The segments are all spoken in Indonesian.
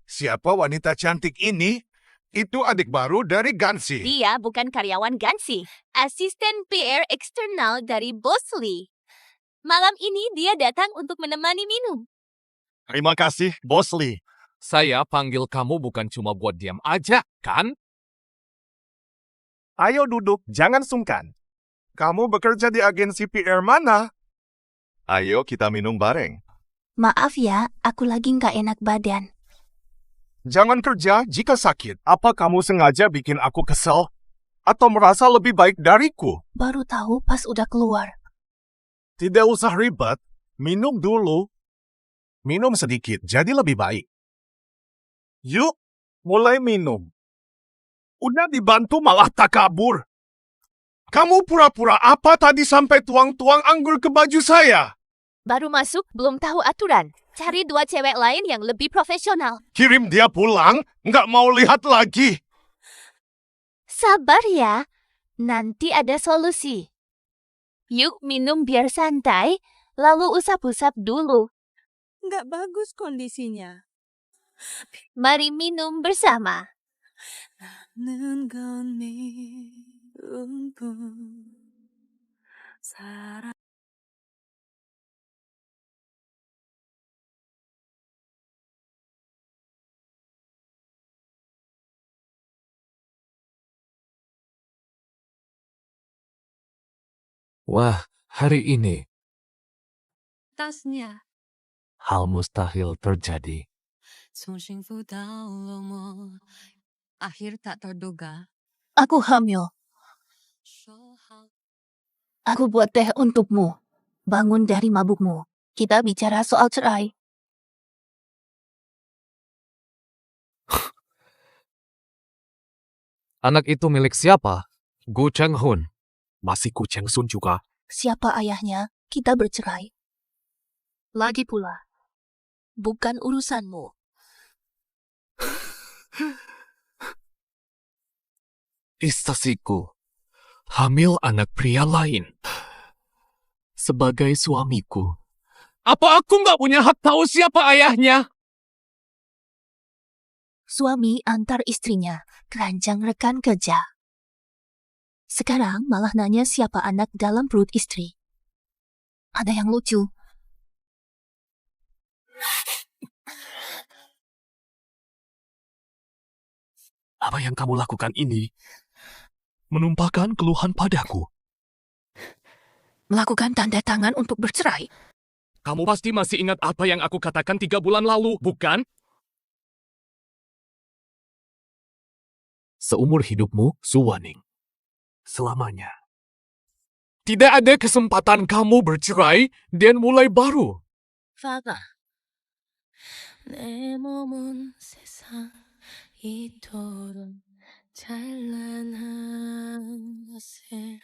Siapa wanita cantik ini? Itu adik baru dari Gansi. Dia bukan karyawan Gansi, asisten PR eksternal dari Bos Lee. Malam ini dia datang untuk menemani minum. Terima kasih, Bos Lee. Saya panggil kamu bukan cuma buat diam aja, kan? Ayo duduk, jangan sungkan. Kamu bekerja di agensi PR mana? Ayo kita minum bareng. Maaf ya, aku lagi nggak enak badan. Jangan kerja jika sakit. Apa kamu sengaja bikin aku kesel? Atau merasa lebih baik dariku? Baru tahu pas udah keluar. Tidak usah ribet. Minum dulu. Minum sedikit, jadi lebih baik. Yuk, mulai minum. Udah dibantu malah tak kabur. Kamu pura-pura apa tadi sampai tuang-tuang anggur ke baju saya? Baru masuk, belum tahu aturan. Cari 2 cewek lain yang lebih profesional. Kirim dia pulang, nggak mau lihat lagi. Sabar ya, nanti ada solusi. Yuk minum biar santai, lalu usap-usap dulu. Nggak bagus kondisinya. Mari minum bersama. 나는 건 미움뿐 사랑 Wah, hari ini tasnya hal mustahil terjadi. 从幸福到落寞 akhir tak terduga Aku hamil. 说好 Aku buat teh untukmu. Bangun dari mabukmu. Kita bicara soal cerai. Anak itu milik siapa? Gu Cheng-hun. Masih Gu Cheng-sun juga. Siapa ayahnya? Kita bercerai. Lagi pula, bukan urusanmu. Istasiku hamil anak pria lain. Sebagai suamiku, apa aku nggak punya hak tahu siapa ayahnya? Suami antar istrinya, keranjang rekan kerja. Sekarang malah nanya siapa anak dalam perut istri. Ada yang lucu. Apa yang kamu lakukan ini menumpahkan keluhan padaku. Melakukan tanda tangan untuk bercerai. Kamu pasti masih ingat apa yang aku katakan 3 bulan lalu, bukan? Seumur hidupmu, Suwaning. Selamanya. Tidak ada kesempatan kamu bercerai dan mulai baru. Farah 내 몸은 세상 이토록 찬란한 것을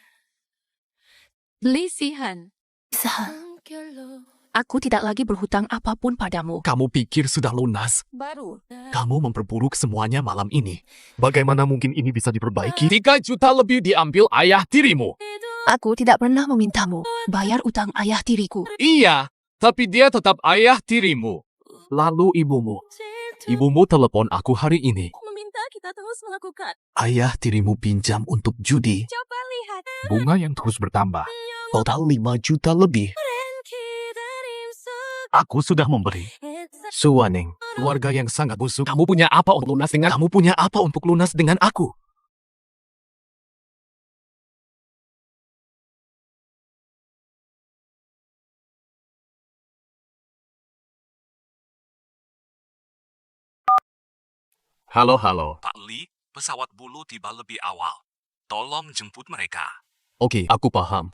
Lisihan Sah, 숨결로 aku tidak lagi berhutang apapun padamu. Kamu pikir sudah lunas? baru Kamu memperburuk semuanya malam ini. Bagaimana mungkin ini bisa diperbaiki? 3 juta lebih diambil ayah tirimu. Aku tidak pernah memintamu bayar utang ayah tiriku. Iya, tapi dia tetap ayah tirimu. Lalu ibumu. Ibumu telepon aku hari ini. meminta kita terus melakukan. Ayah tirimu pinjam untuk judi. Coba lihat. Bunga yang terus bertambah. Total 5 juta lebih. Aku sudah memberi. Suwaning, keluarga yang sangat busuk. Kamu punya apa untuk lunas dengan aku? Halo. Pak Lee, pesawat bulu tiba lebih awal. Tolong jemput mereka. Oke, aku paham.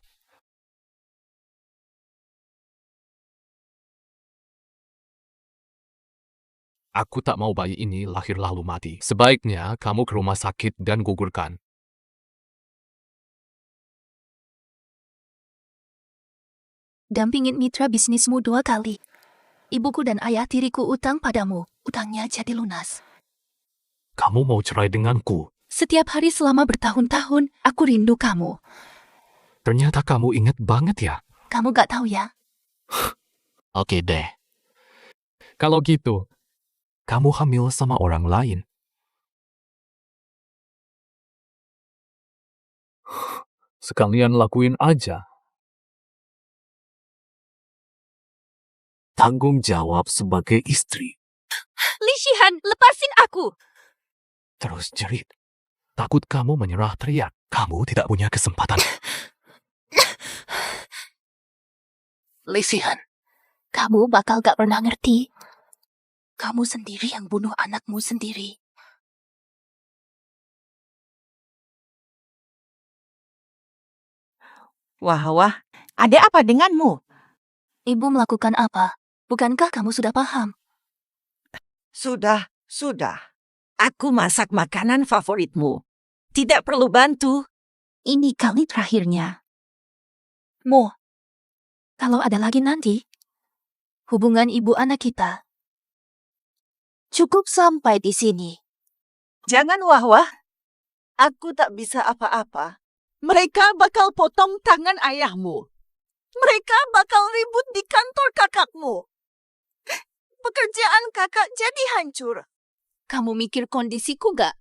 Aku tak mau bayi ini lahir lalu mati. Sebaiknya kamu ke rumah sakit dan gugurkan. Dampingin mitra bisnismu 2 kali. Ibuku dan ayah tiriku utang padamu. Utangnya jadi lunas. Kamu mau cerai denganku? Setiap hari selama bertahun-tahun, aku rindu kamu. Ternyata kamu ingat banget ya? Kamu gak tahu ya? Oke deh. Kalau gitu, kamu hamil sama orang lain. Sekalian lakuin aja. Tanggung jawab sebagai istri. Li Shihan, lepasin aku! Terus jerit. Takut kamu menyerah teriak. Kamu tidak punya kesempatan. Lisihan, kamu bakal gak pernah ngerti. Kamu sendiri yang bunuh anakmu sendiri. Wah, ada apa denganmu? Ibu melakukan apa? Bukankah kamu sudah paham? Sudah. Aku masak makanan favoritmu. Tidak perlu bantu. Ini kali terakhirnya. Mo, kalau ada lagi nanti, hubungan ibu anak kita cukup sampai di sini. Jangan wah-wah. Aku tak bisa apa-apa. Mereka bakal potong tangan ayahmu. Mereka bakal ribut di kantor kakakmu. Pekerjaan kakak jadi hancur. Kamu mikir kondisiku gak?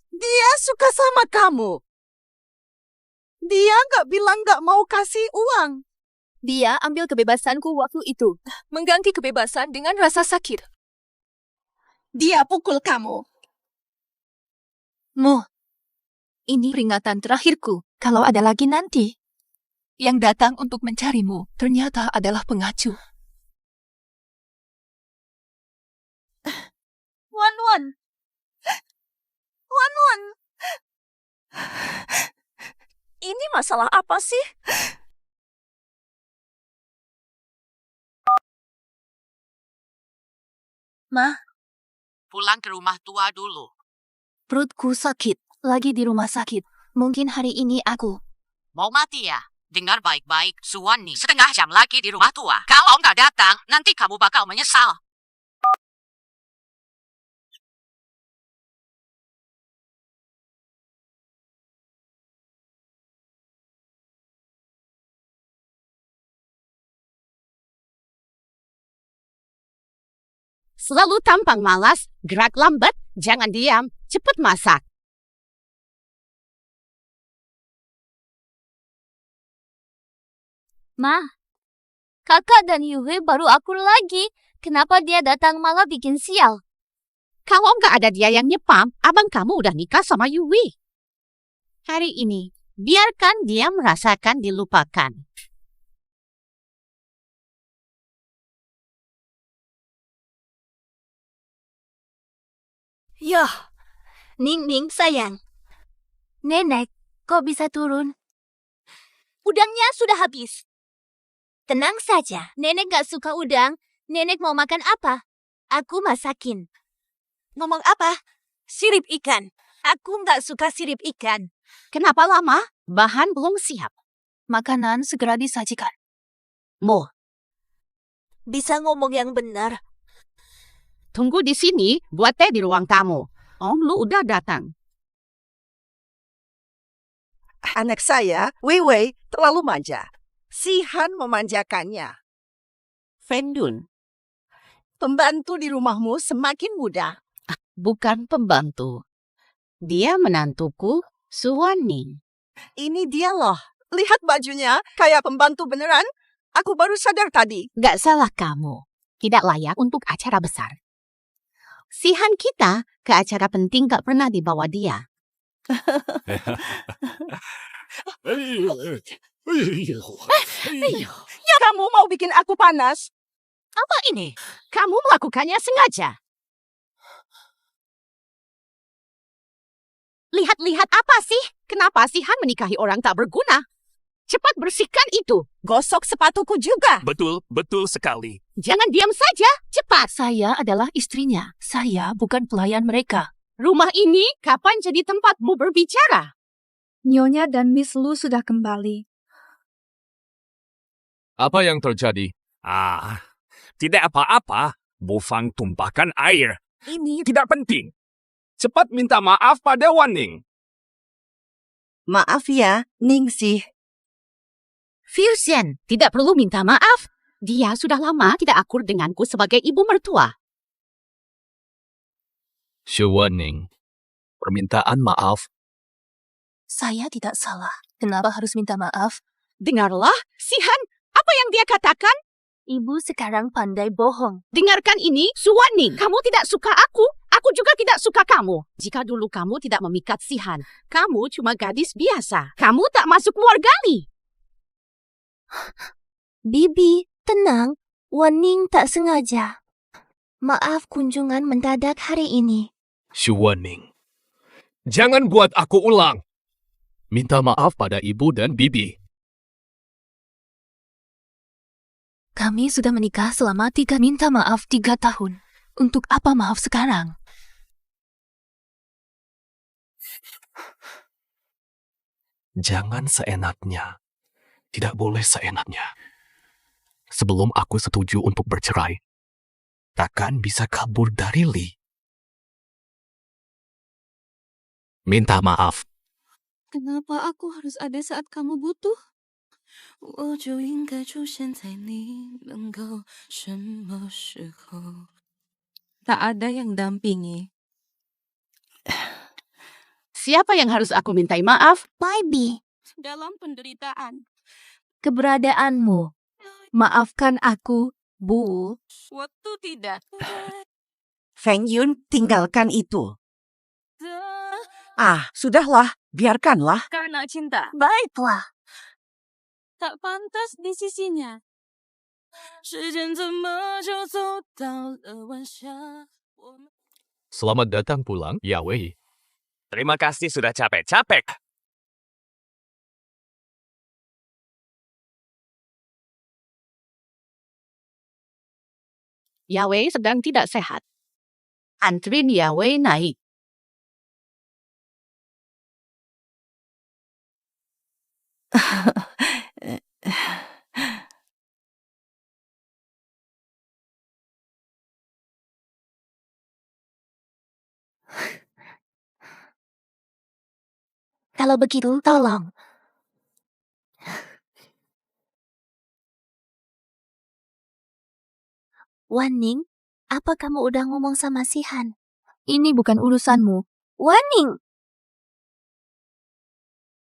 Dia suka sama kamu. Dia gak bilang gak mau kasih uang. Dia ambil kebebasanku waktu itu, mengganti kebebasan dengan rasa sakit. Dia pukul kamu. Mo, ini peringatan terakhirku. Kalau ada lagi nanti, yang datang untuk mencarimu ternyata adalah pengacu. Wan. Ini masalah apa sih? Ma, Pulang ke rumah tua dulu. perutku sakit. Lagi di rumah sakit. Mungkin hari ini aku. Mau mati ya? Dengar baik-baik, Suwani. Setengah jam lagi di rumah tua. Kalau nggak datang, nanti kamu bakal menyesal. Selalu tampang malas, gerak lambat, jangan diam, cepat masak. Ma, kakak dan Yue baru akur lagi. Kenapa dia datang malah bikin sial? Kalau nggak ada dia yang nyepam, abang kamu udah nikah sama Yui. Hari ini, biarkan dia merasakan dilupakan. Yah, Ning sayang. Nenek, kok bisa turun? Udangnya sudah habis. Tenang saja, nenek gak suka udang. Nenek mau makan apa? Aku masakin. Ngomong apa? Sirip ikan. Aku gak suka sirip ikan. Kenapa lama? Bahan belum siap. Makanan segera disajikan. Mo, Bisa ngomong yang benar. tunggu di sini, buat teh di ruang tamu. Om lu udah datang. Anak saya, Wei, terlalu manja. Si Han memanjakannya. Fendun, Pembantu di rumahmu semakin muda. bukan pembantu. Dia menantuku, Suwani. Ini dia loh. Lihat bajunya, kayak pembantu beneran. Aku baru sadar tadi. Gak salah kamu. Tidak layak untuk acara besar. Sihan kita ke acara penting gak pernah dibawa dia. Kamu mau bikin aku panas? Apa ini? Kamu melakukannya sengaja. Lihat-lihat apa sih? Kenapa Sihan menikahi orang tak berguna? Cepat bersihkan itu. Gosok sepatuku juga. Betul sekali. Jangan diam saja. Cepat. Saya adalah istrinya. Saya bukan pelayan mereka. Rumah ini kapan jadi tempatmu berbicara? Nyonya dan Miss Lu sudah kembali. Apa yang terjadi? Tidak apa-apa. Bu Fang tumpahkan air. Ini tidak penting. Cepat minta maaf pada Wan Ning. Maaf ya, Ningsih. Firsen, tidak perlu minta maaf. Dia sudah lama tidak akur denganku sebagai ibu mertua. Shuwaning, permintaan maaf. Saya tidak salah. Kenapa harus minta maaf? Dengarlah, Sihan, apa yang dia katakan? Ibu sekarang pandai bohong. Dengarkan ini, Suwaning. Kamu tidak suka aku juga tidak suka kamu. Jika dulu kamu tidak memikat Sihan, kamu cuma gadis biasa. Kamu tak masuk Morgali. Bibi, tenang. Waning tak sengaja. Maaf kunjungan mendadak hari ini. Shuwaning, jangan buat aku ulang. Minta maaf pada ibu dan bibi. Kami sudah menikah selama minta maaf 3 tahun. Untuk apa maaf sekarang? Jangan seenaknya. Tidak boleh seenaknya. Sebelum aku setuju untuk bercerai, takkan bisa kabur dari Lee. Minta maaf. Kenapa aku harus ada saat kamu butuh? 我就应该出现在你能够什么时候 Tak ada yang dampingi. Siapa yang harus aku mintai maaf? Bibi, Dalam penderitaan. keberadaanmu. Maafkan aku, Bu. Waktu tidak. Feng Yun, tinggalkan itu. Sudahlah, biarkanlah. Karena cinta. Baiklah. Tak pantas di sisinya. 时间怎么就走到了晚霞 Selamat datang pulang, Yawei. Terima kasih sudah capek-capek. Yahweh sedang tidak sehat. Antrin Yahweh naik. Kalau begitu, tolong. Waning, apa kamu udah ngomong sama si Han? Ini bukan urusanmu. Waning!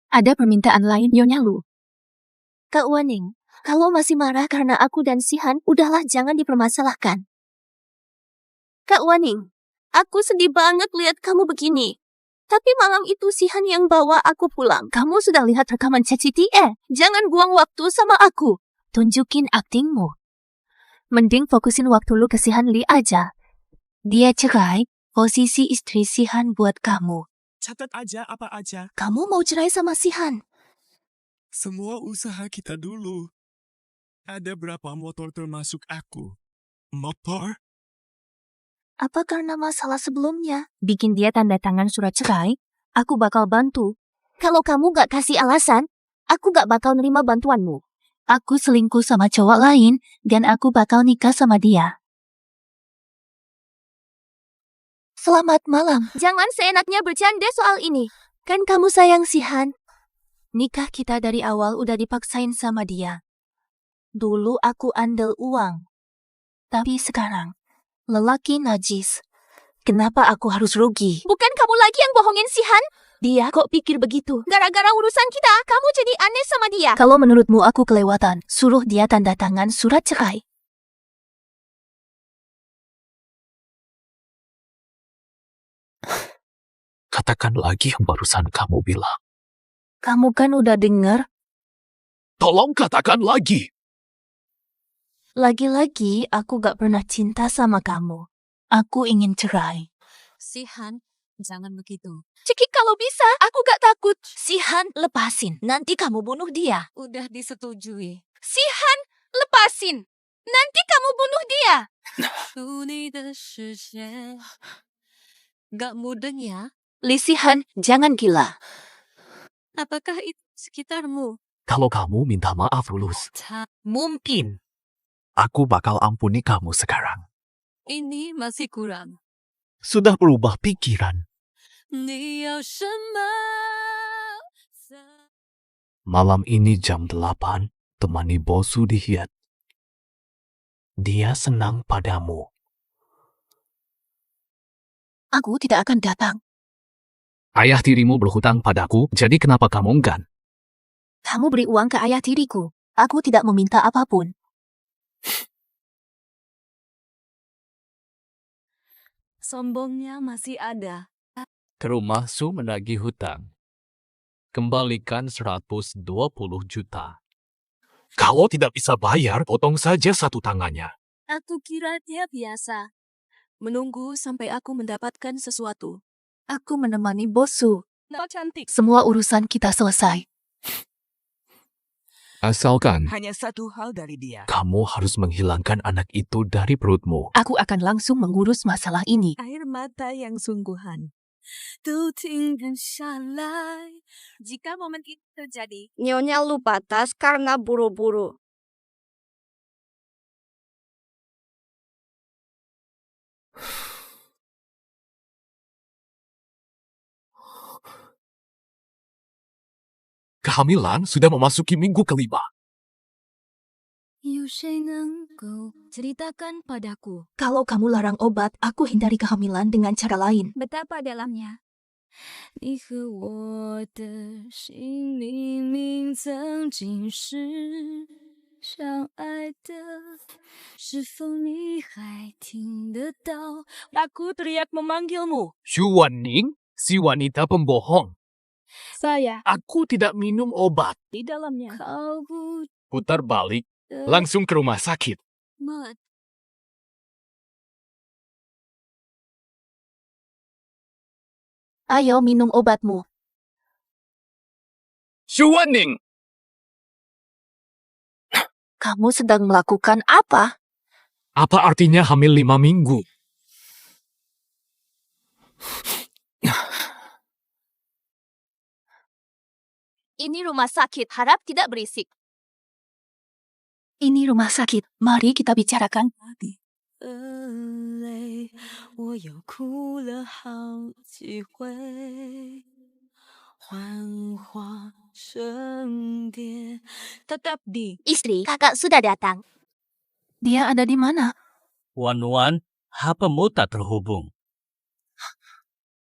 Ada permintaan lain, Nyonya Lu. Kak Waning, kalau masih marah karena aku dan si Han, udahlah jangan dipermasalahkan. Kak Waning, aku sedih banget lihat kamu begini. Tapi malam itu si Han yang bawa aku pulang. Kamu sudah lihat rekaman CCTV? Jangan buang waktu sama aku. Tunjukin aktingmu. Mending fokusin waktu lu ke si Han Li aja. Dia cerai, posisi istri si Han buat kamu. Catat aja apa aja. Kamu mau cerai sama si Han? Semua usaha kita dulu. Ada berapa motor termasuk aku? Motor? Apa karena masalah sebelumnya? Bikin dia tanda tangan surat cerai, aku bakal bantu. Kalau kamu gak kasih alasan, aku gak bakal nerima bantuanmu. Aku selingkuh sama cowok lain, dan aku bakal nikah sama dia. Selamat malam. Jangan seenaknya bercanda soal ini. Kan kamu sayang si Han. Nikah kita dari awal udah dipaksain sama dia. Dulu aku andel uang. Tapi sekarang, lelaki najis. Kenapa aku harus rugi? Bukan kamu lagi yang bohongin si Han? Dia kok pikir begitu? Gara-gara urusan kita, kamu jadi aneh sama dia. Kalau menurutmu aku kelewatan, suruh dia tanda tangan surat cerai. Katakan lagi yang barusan kamu bilang. Kamu kan udah denger? Tolong katakan lagi. Lagi-lagi aku gak pernah cinta sama kamu. Aku ingin cerai. Si Han, jangan begitu. Cekik kalau bisa, aku gak takut. Si Han, lepasin. Nanti kamu bunuh dia. Udah disetujui. Si Han, lepasin. Nanti kamu bunuh dia. 属你的世界 Gak mudeng ya? Li Si Han, jangan gila. Apakah itu sekitarmu? Kalau kamu minta maaf tulus, mungkin aku bakal ampuni kamu sekarang. Ini masih kurang. Sudah berubah pikiran. 你要什么？ Malam ini jam 8, temani Bosu di Hiat. Dia senang padamu. Aku tidak akan datang. Ayah tirimu berhutang padaku, jadi kenapa kamu enggan? Kamu beri uang ke ayah tiriku. Aku tidak meminta apapun. Sombongnya masih ada. Ke rumahsu menagih hutang. Kembalikan 120 juta. Kalau tidak bisa bayar, potong saja satu tangannya. Aku kira dia biasa. Menunggu sampai aku mendapatkan sesuatu. Aku menemani bosku. Nah, cantik. Semua urusan kita selesai. Asalkan Hanya satu hal dari dia. kamu harus menghilangkan anak itu dari perutmu. Aku akan langsung mengurus masalah ini. Air mata yang sungguhan. Jika momen itu terjadi, Nyonya lupa tas karena buru-buru. Kehamilan sudah memasuki minggu kelima. ceritakan padaku. Kalau kamu larang obat, aku hindari kehamilan dengan cara lain. Betapa dalamnya. 你和我的心明明曾经是相爱的，是否你还听得到aku teriak memanggilmu? Xu Wanning, si wanita pembohong. Saya Aku tidak minum obat. di dalamnya. Kau Putar balik, langsung ke rumah sakit. buat Ayo minum obatmu. Xu Wanning! Kamu sedang melakukan apa? Apa artinya hamil 5 minggu? Ini rumah sakit, harap tidak berisik. Ini rumah sakit. Mari kita bicarakan. 泪，我又哭了好几回，幻化成蝶，tetap di Istri, kakak sudah datang. Dia ada di mana? Wan-Wan, HP-mu tak terhubung.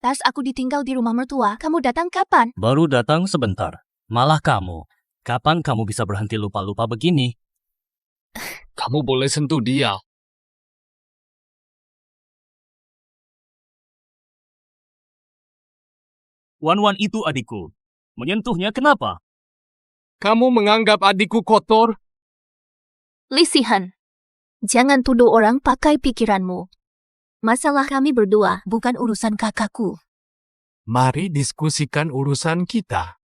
Tas aku ditinggal di rumah mertua. Kamu datang kapan? Baru datang sebentar. Malah kamu. Kapan kamu bisa berhenti lupa-lupa begini? Kamu boleh sentuh dia. Wan-Wan itu adikku. Menyentuhnya kenapa? Kamu menganggap adikku kotor? Lisihan. Jangan tuduh orang pakai pikiranmu. Masalah kami berdua. Bukan urusan kakakku. Mari diskusikan urusan kita.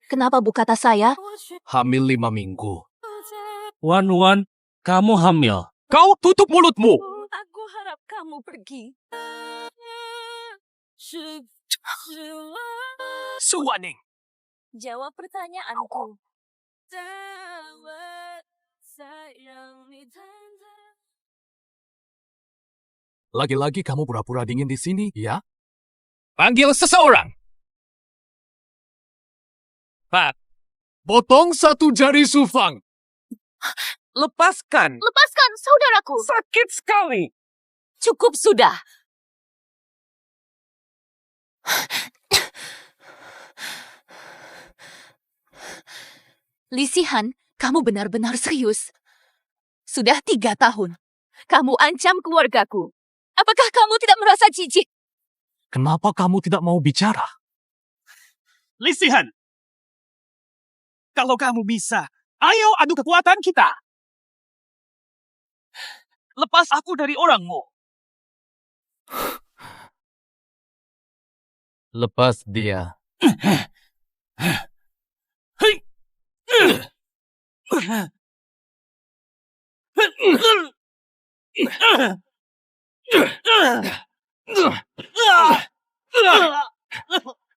Kenapa buka tas saya? Hamil 5 minggu. Wan-Wan, kamu hamil. Kau tutup mulutmu! Aku harap kamu pergi. Xu Wanning! Jawab pertanyaanku. Lagi-lagi kamu pura-pura dingin di sini, ya? Panggil seseorang! Pak, Potong satu jari Sufang! lepaskan. Lepaskan saudaraku. Sakit sekali. Cukup sudah. Lisihan, kamu benar-benar serius. Sudah 3 tahun. Kamu ancam keluargaku. Apakah kamu tidak merasa jijik? Kenapa kamu tidak mau bicara? Lisihan. Kalau kamu bisa, ayo adu kekuatan kita. Lepas aku dari orangmu. Lepas dia. Hei.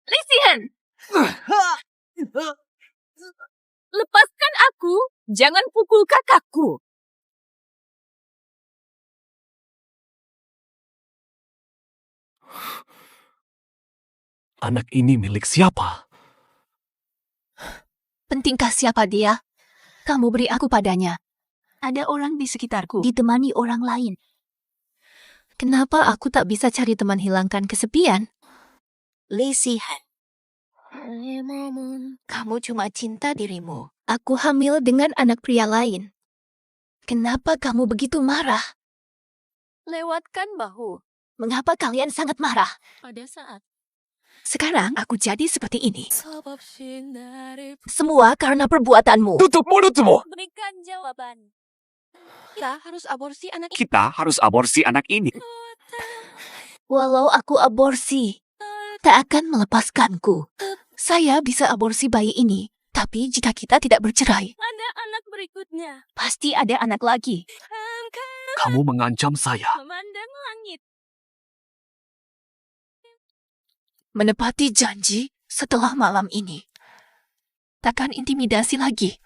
Lisihan. Lepaskan aku. Jangan pukul kakakku. Anak ini milik siapa? Pentingkah siapa dia? Kamu beri aku padanya. Ada orang di sekitarku. Ditemani orang lain. Kenapa aku tak bisa cari teman hilangkan kesepian? Lesihan. Kamu cuma cinta dirimu. Aku hamil dengan anak pria lain. Kenapa kamu begitu marah? Lewatkan bahu. Mengapa kalian sangat marah? Pada saat Sekarang aku jadi seperti ini. Semua karena perbuatanmu. Tutup mulutmu! Berikan jawaban. kita harus aborsi anak ini. Kita harus aborsi anak ini. Walau aku aborsi, tak akan melepaskanku. Saya bisa aborsi bayi ini, tapi jika kita tidak bercerai, Ada anak berikutnya. pasti ada anak lagi. Kamu mengancam saya. Memandang langit. Menepati janji setelah malam ini. Takkan intimidasi lagi.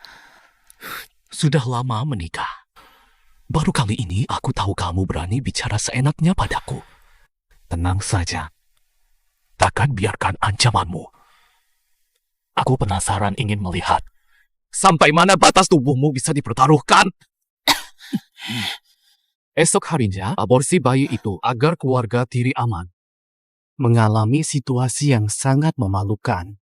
Sudah lama menikah. Baru kali ini aku tahu kamu berani bicara seenaknya padaku. Tenang saja. Takkan biarkan ancamanmu. Aku penasaran ingin melihat sampai mana batas tubuhmu bisa dipertaruhkan. Esok harinya, aborsi bayi itu agar keluarga Tiri aman. Mengalami situasi yang sangat memalukan.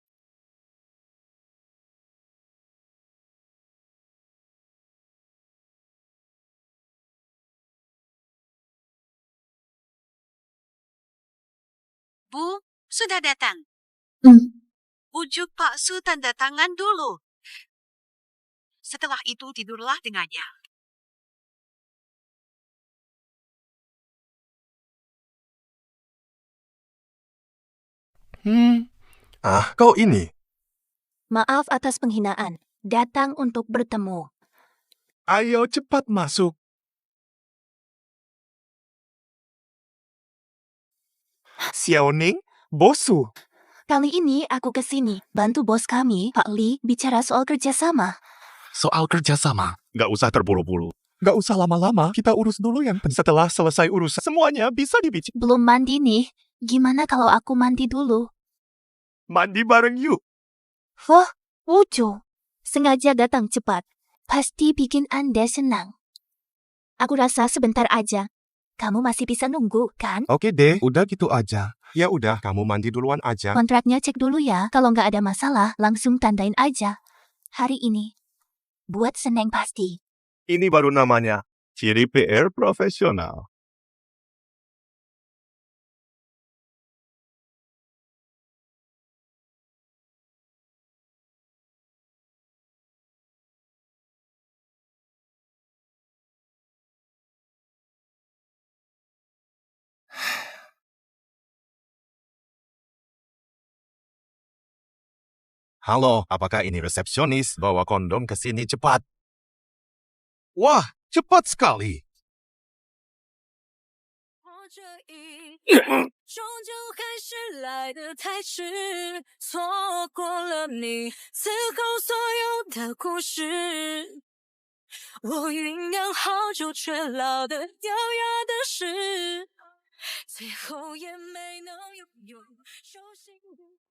Bu, sudah datang. Bujuk Pak Su tanda tangan dulu. Setelah itu tidurlah dengannya. Kau ini. Maaf atas penghinaan. Datang untuk bertemu. Ayo cepat masuk. Xiaoning, bosu. Kali ini aku ke sini bantu bos kami, Pak Li, bicara soal kerjasama. Soal kerjasama. Gak usah terburu-buru. Gak usah lama-lama, kita urus dulu yang penting. Setelah selesai urusan, semuanya bisa dibicarakan. Belum mandi nih. Gimana kalau aku mandi dulu? Mandi bareng yuk. Wah, lucu. Sengaja datang cepat. Pasti bikin Anda senang. Aku rasa sebentar aja. Kamu masih bisa nunggu, kan? Oke deh, udah gitu aja. Ya udah, kamu mandi duluan aja. Kontraknya cek dulu ya. Kalau nggak ada masalah, langsung tandain aja. Hari ini. Buat seneng pasti. Ini baru namanya ciri PR profesional. Halo, apakah ini resepsionis? Bawa kondom ke sini cepat. Wah, cepat sekali. 终究还是来得太迟，错过了你此后所有的故事。我酝酿好久却老得掉牙的事，最后也没能拥有手心的。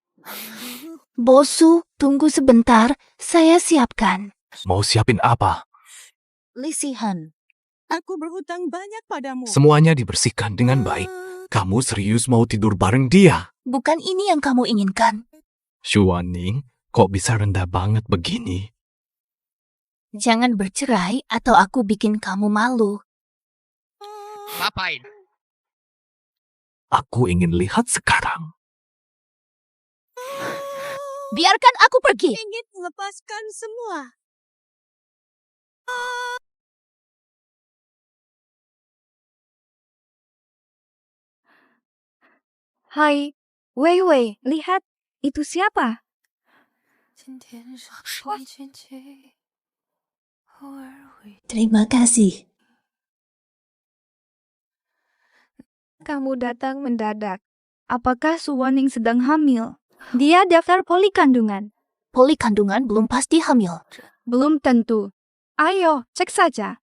Bosu, tunggu sebentar. Saya siapkan. Mau siapin apa? Lisihan, aku berhutang banyak padamu. Semuanya dibersihkan dengan baik. Kamu serius mau tidur bareng dia? Bukan ini yang kamu inginkan. Xuaning, kok bisa rendah banget begini? Jangan bercerai atau aku bikin kamu malu. Ngapain? Aku ingin lihat sekarang. Biarkan aku pergi. Ingin melepaskan semua. Hai, Wei Wei, lihat, itu siapa? Terima kasih. Kamu datang mendadak. Apakah Suwaning sedang hamil? Dia daftar poli kandungan. Poli kandungan belum pasti hamil. Belum tentu. Ayo, cek saja.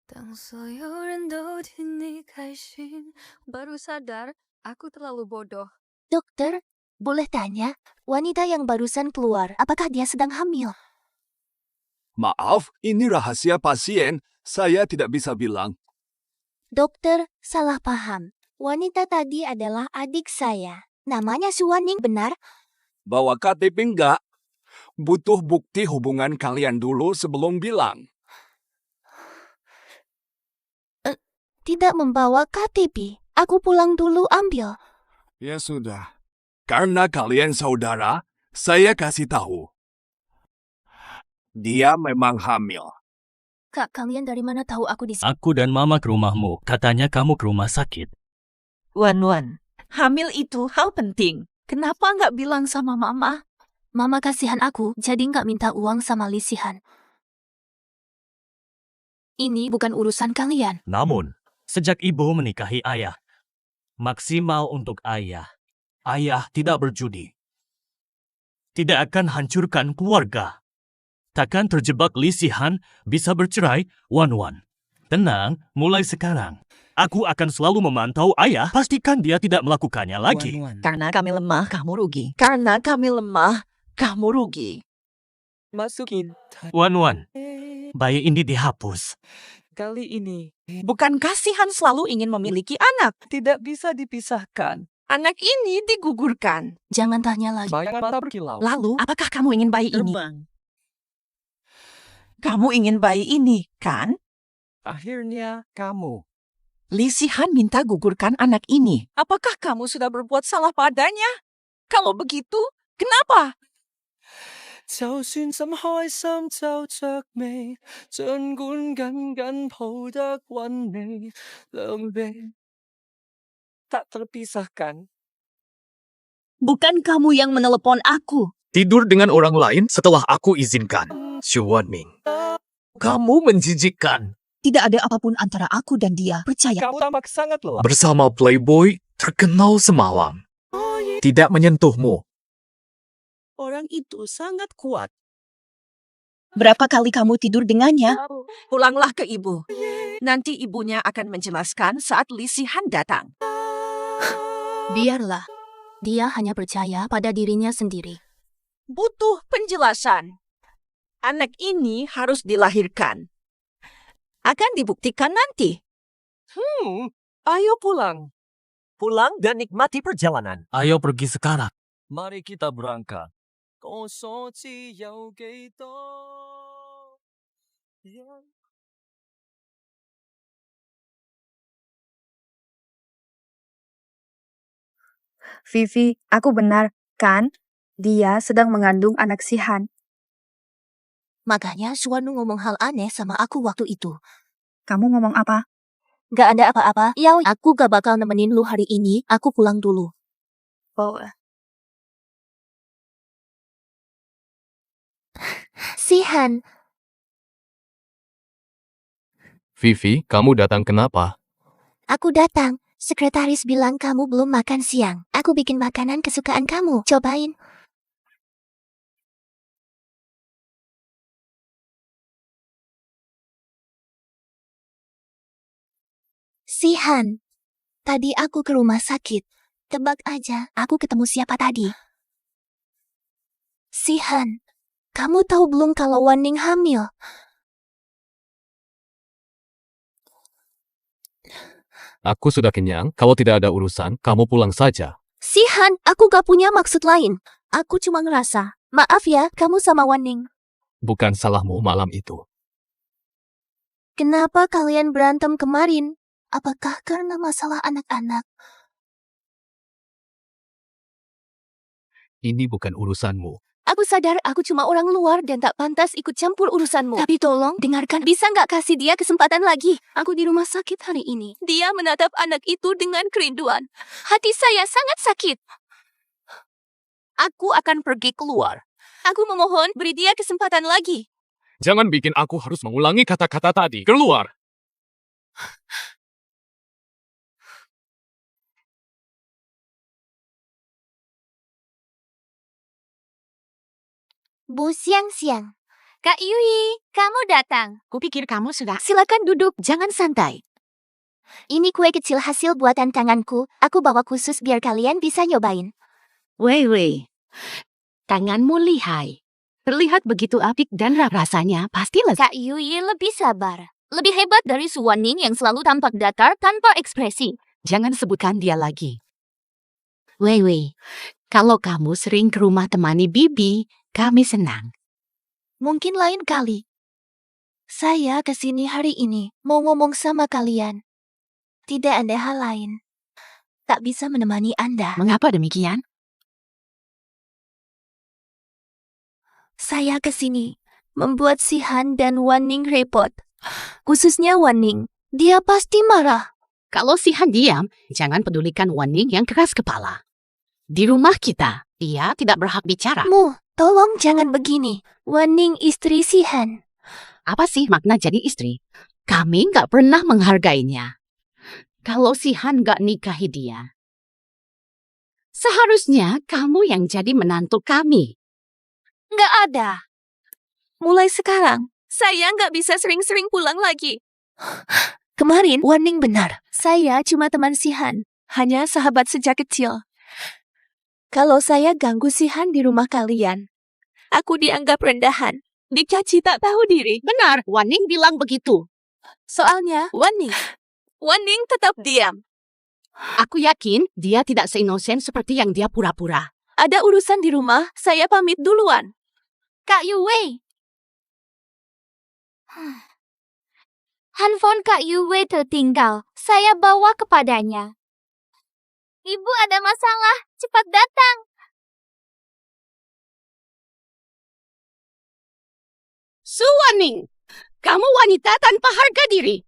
当所有人都替你开心，baru sadar aku terlalu bodoh. Dokter, boleh tanya, wanita yang barusan keluar, apakah dia sedang hamil? Maaf, ini rahasia pasien. Saya tidak bisa bilang. Dokter, salah paham. Wanita tadi adalah adik saya. Namanya Suwaning, benar? Bawa KTP enggak? Butuh bukti hubungan kalian dulu sebelum bilang. Tidak membawa KTP. Aku pulang dulu ambil. Ya sudah. Karena kalian saudara, saya kasih tahu. Dia memang hamil. Kak, kalian dari mana tahu aku di sini? Aku dan Mama ke rumahmu. Katanya kamu ke rumah sakit. Wan, hamil itu hal penting. Kenapa nggak bilang sama Mama? Mama kasihan aku, jadi nggak minta uang sama Lisihan. Ini bukan urusan kalian. Namun, sejak ibu menikahi ayah, maksimal untuk ayah. Ayah tidak berjudi. Tidak akan hancurkan keluarga. Takkan terjebak Lisihan bisa bercerai, Wan. Tenang, mulai sekarang. Aku akan selalu memantau ayah. Pastikan dia tidak melakukannya lagi. Karena kami lemah, kamu rugi. Karena kami lemah, kamu rugi. Masukin Wan, bayi ini dihapus. kali ini Bukan kasihan selalu ingin memiliki anak. tidak bisa dipisahkan. Anak ini digugurkan. Jangan tanya lagi. Bayangan mata berkilau. Lalu, apakah kamu ingin bayi ini? Kamu ingin bayi ini, kan? Akhirnya kamu. Lisihan minta gugurkan anak ini. Apakah kamu sudah berbuat salah padanya? Kalau begitu, kenapa? 就算怎開心皺着眉，儘管緊緊抱得穩你，兩臂 tak terpisahkan. Bukan kamu yang menelepon aku. Tidur dengan orang lain setelah aku izinkan. Suwaning, kamu menjijikkan. Tidak ada apapun antara aku dan dia. Percaya. Kamu tampak sangat lelah. Bersama Playboy terkenal semalam. Tidak menyentuhmu. Orang itu sangat kuat. Berapa kali kamu tidur dengannya? Pulanglah ke ibu. Nanti ibunya akan menjelaskan saat Lisihan datang. Biarlah. Dia hanya percaya pada dirinya sendiri. Butuh penjelasan. Anak ini harus dilahirkan. Akan dibuktikan nanti. Ayo pulang. Pulang dan nikmati perjalanan. Ayo pergi sekarang. Mari kita berangkat. 我所知有幾多？ Vivi, aku benar, kan? Dia sedang mengandung anak Sihan. Makanya Suwanu ngomong hal aneh sama aku waktu itu. Kamu ngomong apa? Gak ada apa-apa. Ya, aku gak bakal nemenin lu hari ini. Aku pulang dulu. Oh, Sihan, Vivi, kamu datang kenapa? aku datang. Sekretaris bilang kamu belum makan siang. Aku bikin makanan kesukaan kamu. Cobain. Sihan, tadi aku ke rumah sakit. Tebak aja, aku ketemu siapa tadi? Sihan, kamu tahu belum kalau Waning hamil? Aku sudah kenyang. Kalau tidak ada urusan, kamu pulang saja. Sihan, aku gak punya maksud lain. Aku cuma ngerasa. Maaf ya, kamu sama Waning. Bukan salahmu malam itu. Kenapa kalian berantem kemarin? Apakah karena masalah anak-anak? Ini bukan urusanmu. Aku sadar aku cuma orang luar dan tak pantas ikut campur urusanmu. Tapi tolong, dengarkan. Bisa nggak kasih dia kesempatan lagi? Aku di rumah sakit hari ini. Dia menatap anak itu dengan kerinduan. Hati saya sangat sakit. Aku akan pergi keluar. Aku memohon beri dia kesempatan lagi. Jangan bikin aku harus mengulangi kata-kata tadi. Keluar! Bu siang-siang. Kak Yui, kamu datang. Kupikir kamu sudah. Silakan duduk, jangan santai. Ini kue kecil hasil buatan tanganku. Aku bawa khusus biar kalian bisa nyobain. Wei. Tanganmu lihai. Terlihat begitu apik dan rasanya pasti lezat. Kak Yuyi lebih sabar. Lebih hebat dari Suwaning yang selalu tampak datar tanpa ekspresi. Jangan sebutkan dia lagi. Wei, kalau kamu sering ke rumah temani Bibi, kami senang. Mungkin lain kali. Saya kesini hari ini mau ngomong sama kalian. Tidak ada hal lain. Tak bisa menemani Anda. Mengapa demikian? Saya kesini membuat si Han dan Waning repot. Khususnya Waning. Dia pasti marah. Kalau si Han diam, jangan pedulikan Waning yang keras kepala. Di rumah kita, dia tidak berhak bicara. Mu, tolong jangan begini. Waning istri si Han. Apa sih makna jadi istri? Kami nggak pernah menghargainya. Kalau si Han nggak nikahi dia, seharusnya kamu yang jadi menantu kami. Nggak ada. Mulai sekarang, saya nggak bisa sering-sering pulang lagi. Kemarin, Waning benar. Saya cuma teman si Han. Hanya sahabat sejak kecil. Kalau saya ganggu si Han di rumah kalian, aku dianggap rendahan. Dicaci tak tahu diri. Benar, Waning bilang begitu. Soalnya, Waning tetap diam. Aku yakin dia tidak seinosen seperti yang dia pura-pura. Ada urusan di rumah, saya pamit duluan. Kak Yuwei. Handphone Kak Yuwei tertinggal. Saya bawa kepadanya. Ibu ada masalah, cepat datang. Suwaning, kamu wanita tanpa harga diri.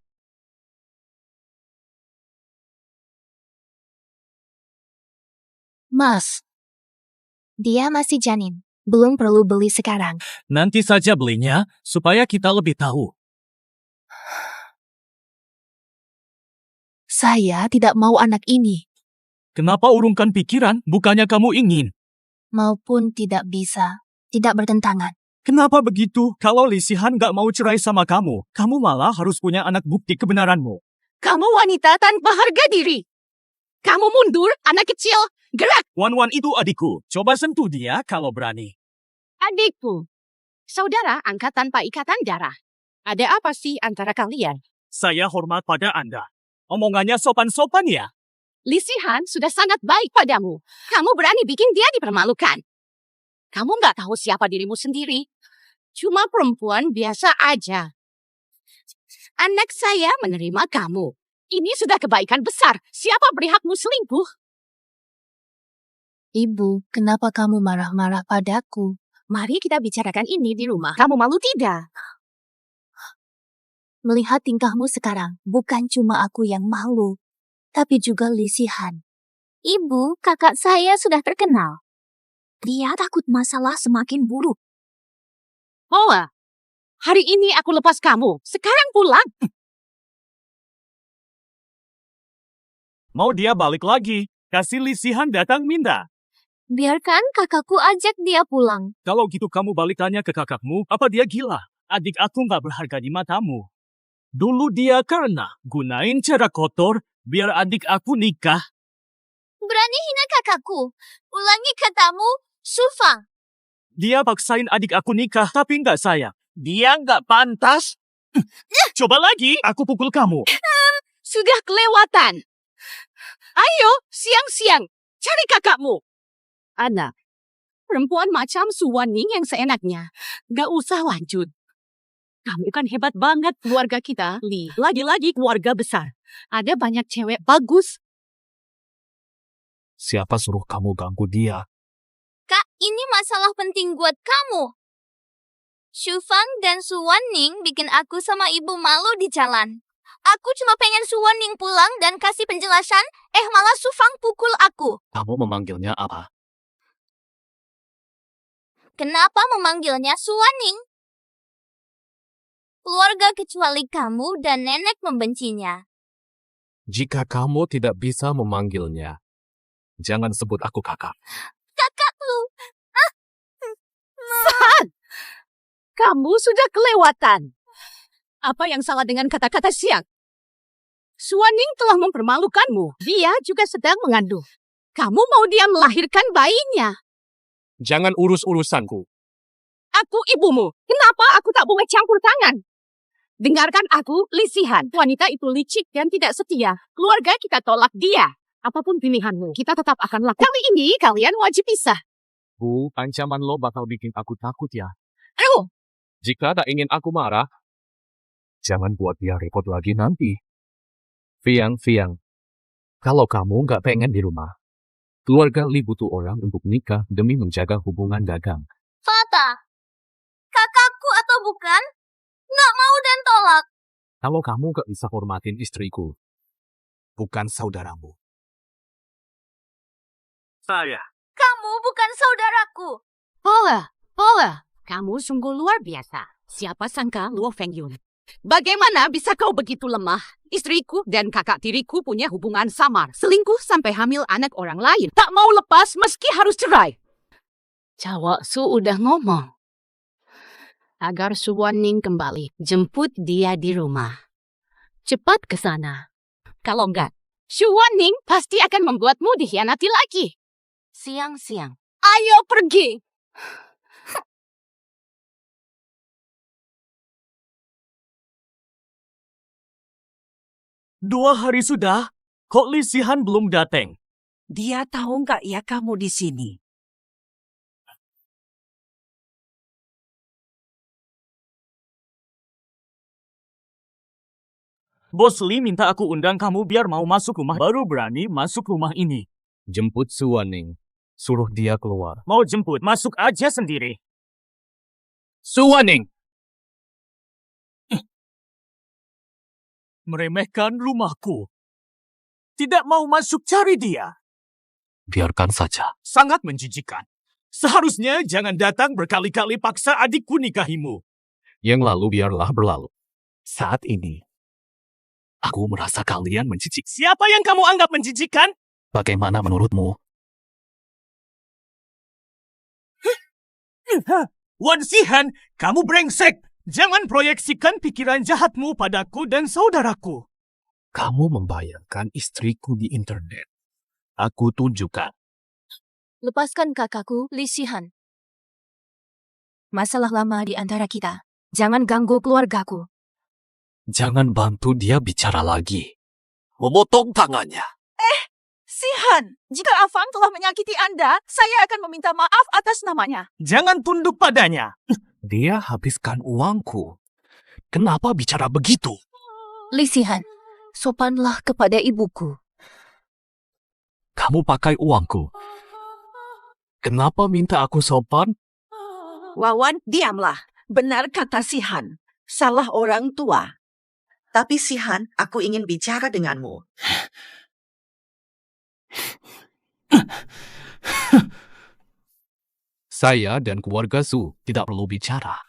Mas, dia masih janin. Belum perlu beli sekarang. Nanti saja belinya, supaya kita lebih tahu. Saya tidak mau anak ini. Kenapa urungkan pikiran, bukannya kamu ingin? Maupun tidak bisa. Tidak bertentangan. Kenapa begitu? Kalau Lisihan gak mau cerai sama kamu, kamu malah harus punya anak bukti kebenaranmu. Kamu wanita tanpa harga diri. Kamu mundur, anak kecil. Gerak! Wan-Wan itu adikku. Coba sentuh dia kalau berani. Adikku. Saudara angkat tanpa ikatan darah. Ada apa sih antara kalian? Saya hormat pada Anda. Omongannya sopan-sopan ya? Lisihan sudah sangat baik padamu. Kamu berani bikin dia dipermalukan. Kamu nggak tahu siapa dirimu sendiri. Cuma perempuan biasa aja. Anak saya menerima kamu. Ini sudah kebaikan besar. Siapa berhakmu selingkuh? Ibu, kenapa kamu marah-marah padaku? Mari kita bicarakan ini di rumah. Kamu malu tidak? Melihat tingkahmu sekarang, bukan cuma aku yang malu, tapi juga Lisihan. Ibu, kakak saya sudah terkenal. Dia takut masalah semakin buruk. Hoa, hari ini aku lepas kamu. Sekarang pulang. Mau dia balik lagi, kasih Lisihan datang minta. Biarkan kakakku ajak dia pulang. Kalau gitu kamu balik tanya ke kakakmu, apa dia gila? Adik aku gak berharga di matamu. Dulu dia karena gunain cara kotor biar adik aku nikah. Berani hina kakakku. Ulangi katamu, Sufang. Dia paksain adik aku nikah tapi gak sayang. Dia gak pantas. Coba lagi, aku pukul kamu. Sudah kelewatan. Ayo, siang-siang, cari kakakmu. Anak, perempuan macam Suwaning yang seenaknya. Gak usah lanjut. Kamu kan hebat banget keluarga kita, Li. Lagi-lagi keluarga besar. Ada banyak cewek bagus. Siapa suruh kamu ganggu dia? Kak, ini masalah penting buat kamu. Shufang dan Suwaning bikin aku sama ibu malu di jalan. Aku cuma pengen Suwaning pulang dan kasih penjelasan, malah Sufang pukul aku. Kamu memanggilnya apa? Kenapa memanggilnya Suwaning? Keluarga kecuali kamu dan nenek membencinya. Jika kamu tidak bisa memanggilnya, jangan sebut aku kakak. Kakak lu. Saat kamu sudah kelewatan. Apa yang salah dengan kata-kata siang? Suwaning telah mempermalukanmu. Dia juga sedang mengandung. Kamu mau dia melahirkan bayinya. Jangan urus urusanku. aku ibumu. Kenapa aku tak boleh campur tangan? Dengarkan aku, Lisihan. Wanita itu licik dan tidak setia. Keluarga kita tolak dia. Apapun pilihanmu, kita tetap akan lakukan. Kali ini kalian wajib pisah. Bu, ancaman lo bakal bikin aku takut ya. Ayo, Jika tak ingin aku marah, jangan buat dia repot lagi nanti. Fiang, kalau kamu nggak pengen di rumah, keluarga Li butuh orang untuk nikah demi menjaga hubungan dagang. Fata, kakakku atau bukan? Nggak mau dan tolak. Kalau kamu nggak bisa hormatin istriku, bukan saudaramu. Saya. Kamu bukan saudaraku. Pola, kamu sungguh luar biasa. Siapa sangka Luo Fengyun? Bagaimana bisa kau begitu lemah? Istriku dan kakak tiriku punya hubungan samar. Selingkuh sampai hamil anak orang lain. Tak mau lepas meski harus cerai. Cawak Su udah ngomong. Agar Su Wanning kembali, jemput dia di rumah. Cepat ke sana. Kalau enggak, Su Wanning pasti akan membuatmu dikhianati lagi. Siang-siang. Ayo pergi. Dua hari sudah, kok Lisihan belum datang? Dia tahu nggak ya kamu di sini? Bos Li minta aku undang kamu biar mau masuk rumah, baru berani masuk rumah ini. Jemput Suwaning, suruh dia keluar. Mau jemput, masuk aja sendiri. Suwaning! Meremehkan rumahku. Tidak mau masuk cari dia. Biarkan saja. Sangat menjijikan. Seharusnya jangan datang berkali-kali paksa adikku nikahimu. Yang lalu biarlah berlalu. Saat ini, aku merasa kalian menjijik. Siapa yang kamu anggap menjijikan? Bagaimana menurutmu? Wan Sihan, kamu brengsek. Jangan proyeksikan pikiran jahatmu padaku dan saudaraku. Kamu membayangkan istriku di internet. Aku tunjukkan. Lepaskan kakakku, Lisihan. Masalah lama di antara kita. Jangan ganggu keluargaku. Jangan bantu dia bicara lagi. Memotong tangannya. Sihan, jika Afang telah menyakiti Anda, saya akan meminta maaf atas namanya. Jangan tunduk padanya. Dia habiskan uangku. Kenapa bicara begitu? Lisihan, sopanlah kepada ibuku. Kamu pakai uangku. Kenapa minta aku sopan? Wawan, diamlah. Benar kata Sihan. Salah orang tua. Tapi Sihan, aku ingin bicara denganmu. Saya dan keluarga Su tidak perlu bicara.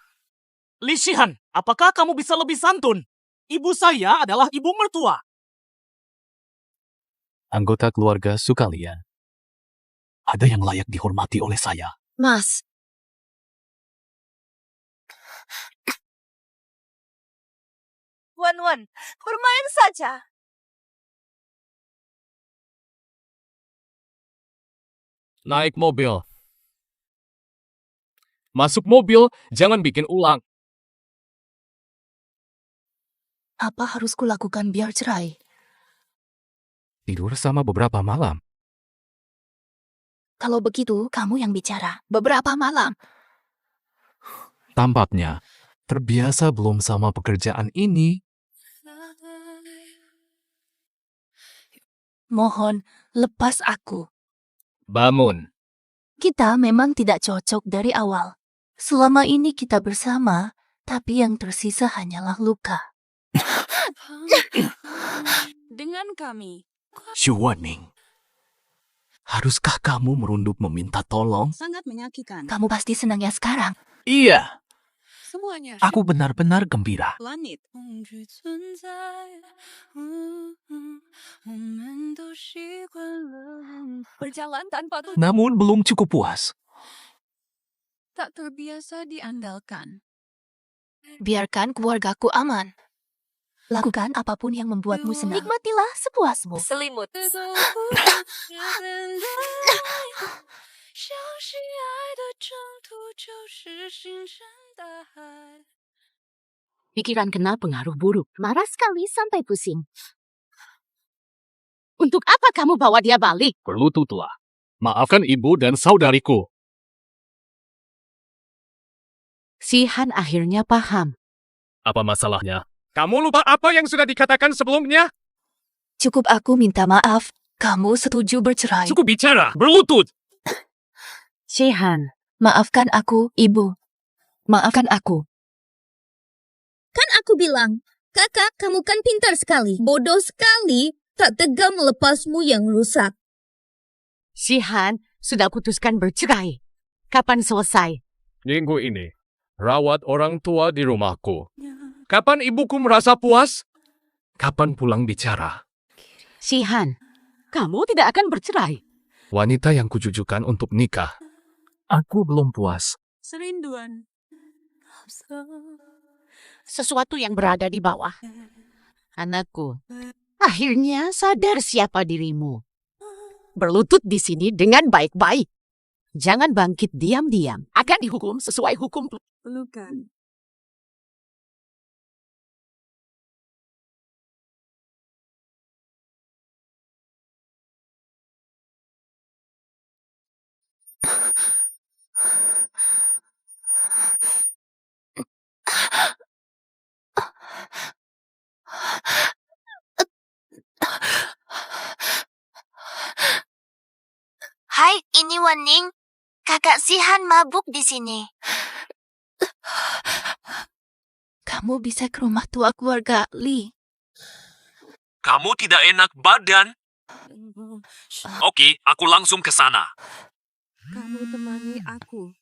Lisihan, apakah kamu bisa lebih santun? Ibu saya adalah ibu mertua. Anggota keluarga Su kalian. Ada yang layak dihormati oleh saya. Mas, Wan, bermain saja. Naik mobil. Masuk mobil, jangan bikin ulang. apa harus kulakukan biar cerai? Tidur sama beberapa malam. Kalau begitu, kamu yang bicara. Beberapa malam. Tampaknya terbiasa belum sama pekerjaan ini. Mohon, lepas aku. Bangun. Kita memang tidak cocok dari awal. Selama ini kita bersama, tapi yang tersisa hanyalah luka. Dengan kami. Shuwaning, haruskah kamu merunduk meminta tolong? Sangat menyakitkan. Kamu pasti senang ya sekarang. Iya, Semuanya. aku benar-benar gembira. Planet. Berjalan tanpa tujuan. Namun belum cukup puas. Tak terbiasa diandalkan. Biarkan keluargaku aman. Lakukan apapun yang membuatmu senang. Nikmatilah sepuasmu. Selimut. 相信爱的征途就是星辰大海。 Pikiran kena pengaruh buruk. Marah sekali sampai pusing. Untuk apa kamu bawa dia balik? Berlututlah. Maafkan ibu dan saudariku. Si Han akhirnya paham. Apa masalahnya? Kamu lupa apa yang sudah dikatakan sebelumnya? Cukup aku minta maaf. Kamu setuju bercerai. Cukup bicara, berlutut. Si Han, Maafkan aku, Ibu. Maafkan aku. Kan aku bilang, kakak kamu kan pintar sekali. Bodoh sekali. Tak tega melepasmu yang rusak. si Han sudah putuskan bercerai. Kapan selesai? Minggu ini, rawat orang tua di rumahku. Kapan ibuku merasa puas? Kapan pulang bicara? Si Han, kamu tidak akan bercerai. Wanita yang kujujukan untuk nikah. Aku belum puas. Serinduan. Sesuatu yang berada di bawah. Anakku, akhirnya sadar siapa dirimu. Berlutut di sini dengan baik-baik. Jangan bangkit diam-diam. Akan dihukum sesuai hukum Pelukan. Hai, ini Wening. Kakak si Han mabuk di sini. Kamu bisa ke rumah tua keluarga Lee. Kamu tidak enak badan? Oke, aku langsung ke sana. Kamu temani aku.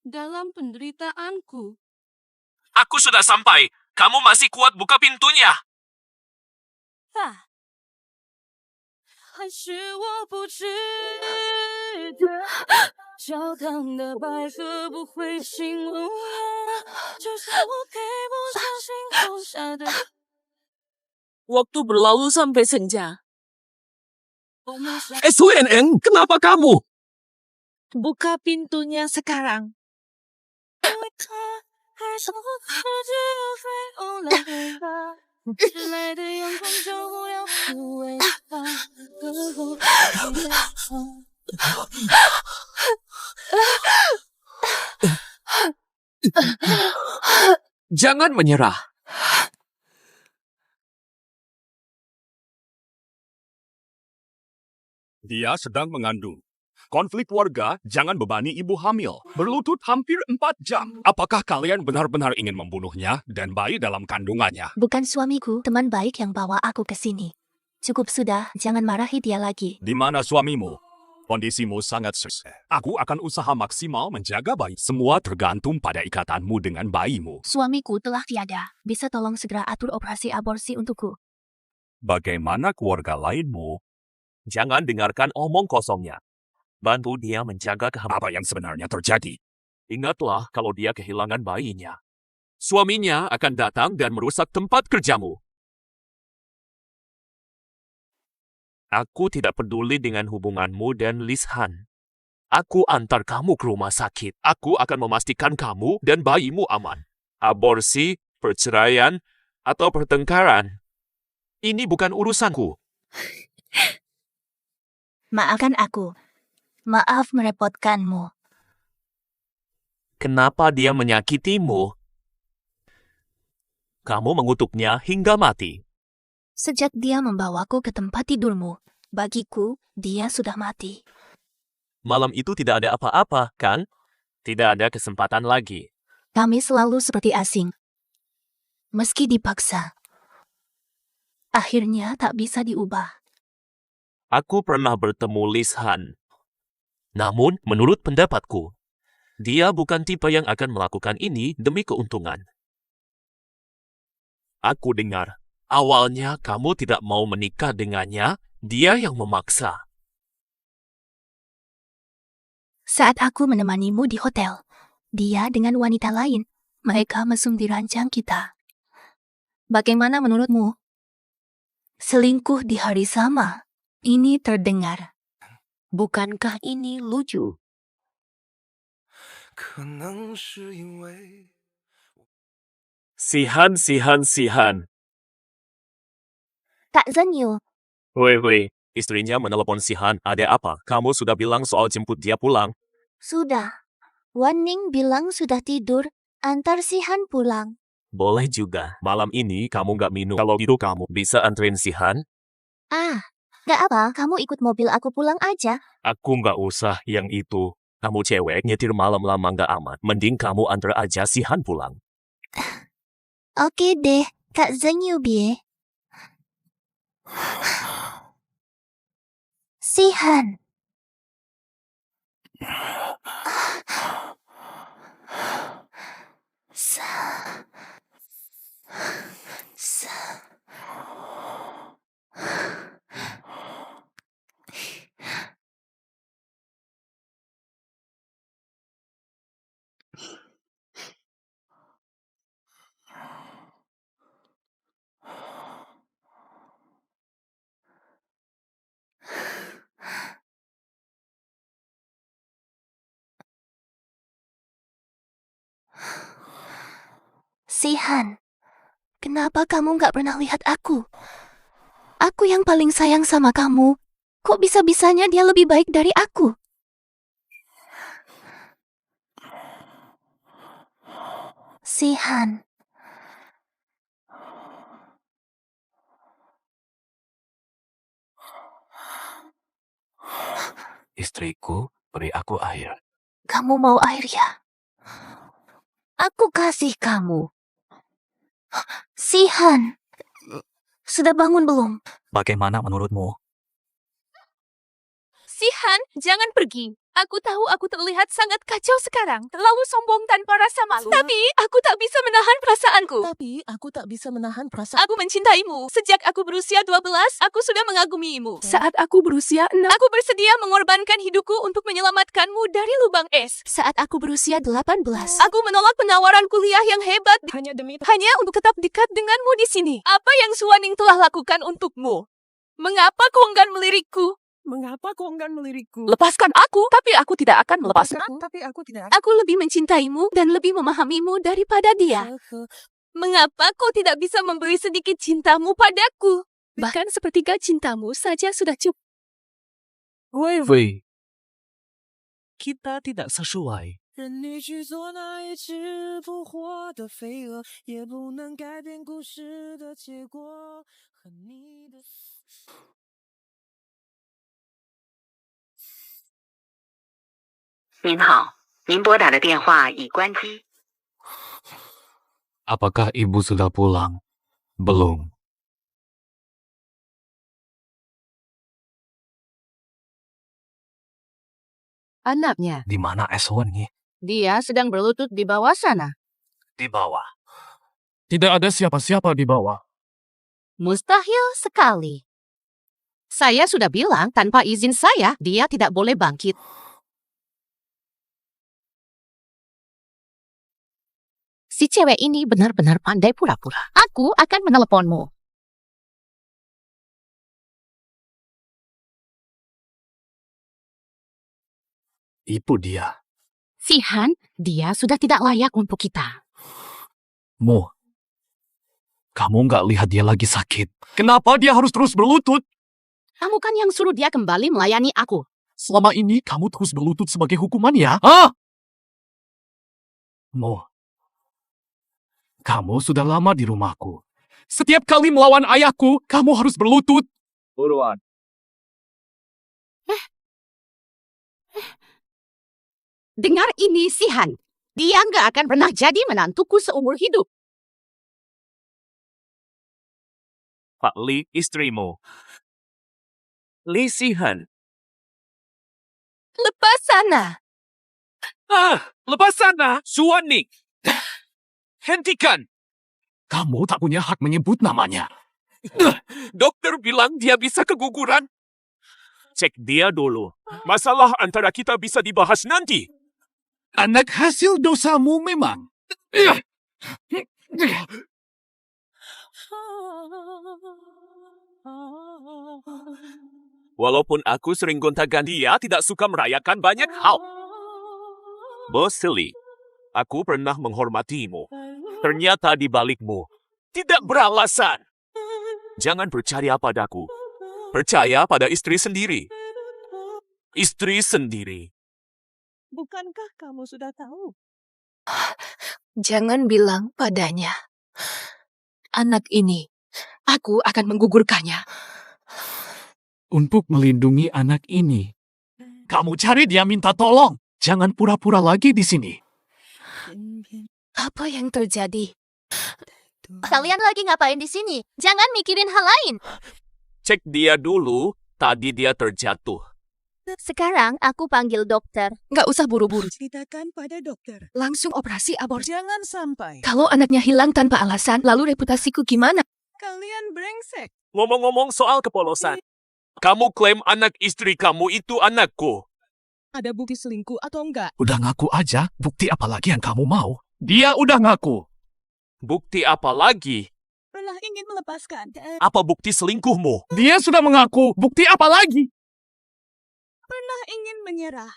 Dalam penderitaanku. Aku sudah sampai. Kamu masih kuat buka pintunya. 还是我不值得，焦糖的百合不会醒悟了，就算我配不上心头下的。Waktu berlalu sampai senja. SWNN, kenapa kamu? Buka pintunya sekarang. 还是我自己又飞舞了尾巴，迟来的阳光就不要枯萎吧，呵护你的好。 Jangan menyerah. Dia sedang mengandung. Konflik warga, jangan bebani ibu hamil. Berlutut hampir 4 jam. Apakah kalian benar-benar ingin membunuhnya dan bayi dalam kandungannya? Bukan suamiku, teman baik yang bawa aku ke sini. Cukup sudah, jangan marahi dia lagi. Di mana suamimu? Kondisimu sangat susah. Aku akan usaha maksimal menjaga bayi. Semua tergantung pada ikatanmu dengan bayimu. Suamiku telah tiada. Bisa tolong segera atur operasi aborsi untukku. Bagaimana keluarga lainmu? Jangan dengarkan omong kosongnya. Bantu dia menjaga Apa yang sebenarnya terjadi? Ingatlah kalau dia kehilangan bayinya. Suaminya akan datang dan merusak tempat kerjamu. Aku tidak peduli dengan hubunganmu dan Liz Han. Aku antar kamu ke rumah sakit. Aku akan memastikan kamu dan bayimu aman. Aborsi, perceraian, atau pertengkaran. Ini bukan urusanku. Maafkan aku. Maaf merepotkanmu. Kenapa dia menyakitimu? Kamu mengutuknya hingga mati. Sejak dia membawaku ke tempat tidurmu, bagiku, dia sudah mati. Malam itu tidak ada apa-apa, kan? Tidak ada kesempatan lagi. Kami selalu seperti asing. Meski dipaksa. Akhirnya tak bisa diubah. Aku pernah bertemu Liz Han. Namun, menurut pendapatku, dia bukan tipe yang akan melakukan ini demi keuntungan. Aku dengar, awalnya kamu tidak mau menikah dengannya, dia yang memaksa. Saat aku menemanimu di hotel, dia dengan wanita lain, mereka mesum di ranjang kita. Bagaimana menurutmu? Selingkuh di hari sama. Ini terdengar. Bukankah ini lucu? 可能是因为 Sihan, Sihan, Sihan. Kak Zanyu, Wei, istrinya menelepon Sihan. Ada apa? Kamu sudah bilang soal jemput dia pulang. sudah. Wan Ning bilang sudah tidur, antar Sihan pulang. Boleh juga. Malam ini kamu nggak minum. Kalau gitu kamu bisa anterin Sihan. Ah, gak apa, kamu ikut mobil aku pulang aja. Aku nggak usah yang itu. Kamu cewek nyetir malam lama nggak aman. Mending kamu antar aja Sihan pulang. Oke deh, Kak Zanyu bie. Sihan. Sihan, kenapa kamu gak pernah lihat aku? Aku yang paling sayang sama kamu. Kok bisa-bisanya dia lebih baik dari aku? Sihan. Istriku, beri aku air. Kamu mau air ya? Aku kasih kamu. Sihan, sudah bangun belum? Bagaimana menurutmu? Sihan, jangan pergi. Aku tahu aku terlihat sangat kacau sekarang. Terlalu sombong tanpa rasa malu. Tapi aku tak bisa menahan perasaanku. Aku mencintaimu. Sejak aku berusia 12, aku sudah mengagumimu. Saat aku berusia 6, aku bersedia mengorbankan hidupku untuk menyelamatkanmu dari lubang es. Saat aku berusia 18. Aku menolak penawaran kuliah yang hebat hanya untuk tetap dekat denganmu di sini. Apa yang Suwaning telah lakukan untukmu? Mengapa kau enggan melirikku? Lepaskan aku, tapi aku tidak akan melepaskanmu. Aku lebih mencintaimu dan lebih memahamimu daripada dia. Mengapa kau tidak bisa memberi sedikit cintamu padaku? Bahkan sepertiga cintamu saja sudah cukup. Wei, kita tidak sesuai. 任你去做那一只扑火的飞蛾，也不能改变故事的结果。和你的。您好，您拨打的电话已关机。 Apakah ibu sudah pulang? Belum. Anaknya, Di mana Eswani? dia sedang berlutut di bawah sana. Di bawah. Tidak ada siapa-siapa di bawah. Mustahil sekali. Saya sudah bilang tanpa izin saya, dia tidak boleh bangkit. Si cewek ini benar-benar pandai pura-pura. Aku akan meneleponmu. Itu dia. Sihan, dia sudah tidak layak untuk kita. Mo, kamu nggak lihat dia lagi sakit. Kenapa dia harus terus berlutut? Kamu kan yang suruh dia kembali melayani aku. Selama ini kamu terus berlutut sebagai hukuman ya? Hah? Mo, kamu sudah lama di rumahku. Setiap kali melawan ayahku, kamu harus berlutut. Buruan. Dengar ini, Sihan. Dia nggak akan pernah jadi menantuku seumur hidup. Pak Li, istrimu. Li Sihan. Lepas sana. Lepas sana, Suwaning. Hentikan. Kamu tak punya hak menyebut namanya. Dokter bilang dia bisa keguguran. Cek dia dulu. Masalah antara kita bisa dibahas nanti. Anak hasil dosamu memang. Walaupun aku sering gonta-ganti, dia tidak suka merayakan banyak hal. Bos Silly, aku pernah menghormatimu. Ternyata di balikmu tidak beralasan. Jangan percaya padaku. Percaya pada istri sendiri. Istri sendiri. Bukankah kamu sudah tahu? Jangan bilang padanya. Anak ini, aku akan menggugurkannya. Untuk melindungi anak ini, kamu cari dia minta tolong. Jangan pura-pura lagi di sini. Apa yang terjadi? Kalian lagi ngapain di sini? Jangan mikirin hal lain. Cek dia dulu, tadi dia terjatuh. Sekarang aku panggil dokter. Nggak usah buru-buru. Ceritakan pada dokter. Langsung operasi aborsi. Jangan sampai Kalau anaknya hilang tanpa alasan, lalu reputasiku gimana? kalian brengsek. Ngomong-ngomong soal kepolosan, kamu klaim anak istri kamu itu anakku. Ada bukti selingkuh atau enggak? Udah ngaku aja, bukti apa lagi yang kamu mau? Dia udah ngaku. Bukti apa lagi? Pernah ingin melepaskan. Apa bukti selingkuhmu? Dia sudah mengaku, bukti apa lagi? Pernah ingin menyerah.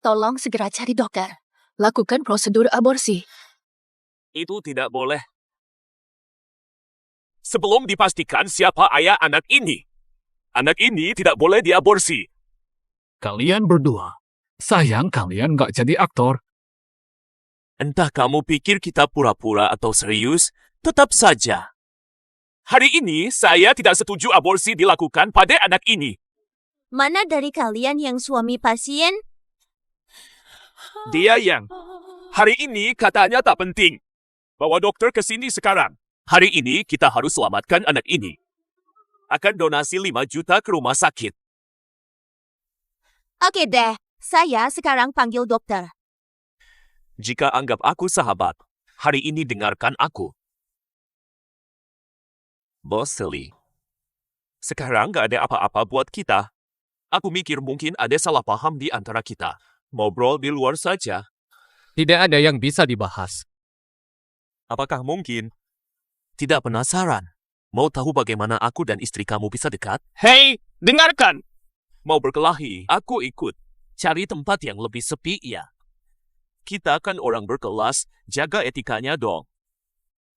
Tolong segera cari dokter. Lakukan prosedur aborsi. Itu tidak boleh. Sebelum dipastikan siapa ayah anak ini tidak boleh diaborsi. Kalian berdua, sayang kalian nggak jadi aktor. Entah kamu pikir kita pura-pura atau serius, tetap saja. Hari ini saya tidak setuju aborsi dilakukan pada anak ini. Mana dari kalian yang suami pasien? Dia yang hari ini katanya tak penting. Bawa dokter ke sini sekarang. Hari ini kita harus selamatkan anak ini. Akan donasi 5 juta ke rumah sakit. Oke deh, saya sekarang panggil dokter. Jika anggap aku sahabat, hari ini dengarkan aku. Bos Silly, sekarang gak ada apa-apa buat kita. Aku mikir mungkin ada salah paham di antara kita. Ngobrol di luar saja. Tidak ada yang bisa dibahas. Apakah mungkin? Tidak penasaran? Mau tahu bagaimana aku dan istri kamu bisa dekat? Hei, dengarkan! Mau berkelahi? Aku ikut. Cari tempat yang lebih sepi, ya. Kita kan orang berkelas, jaga etikanya dong.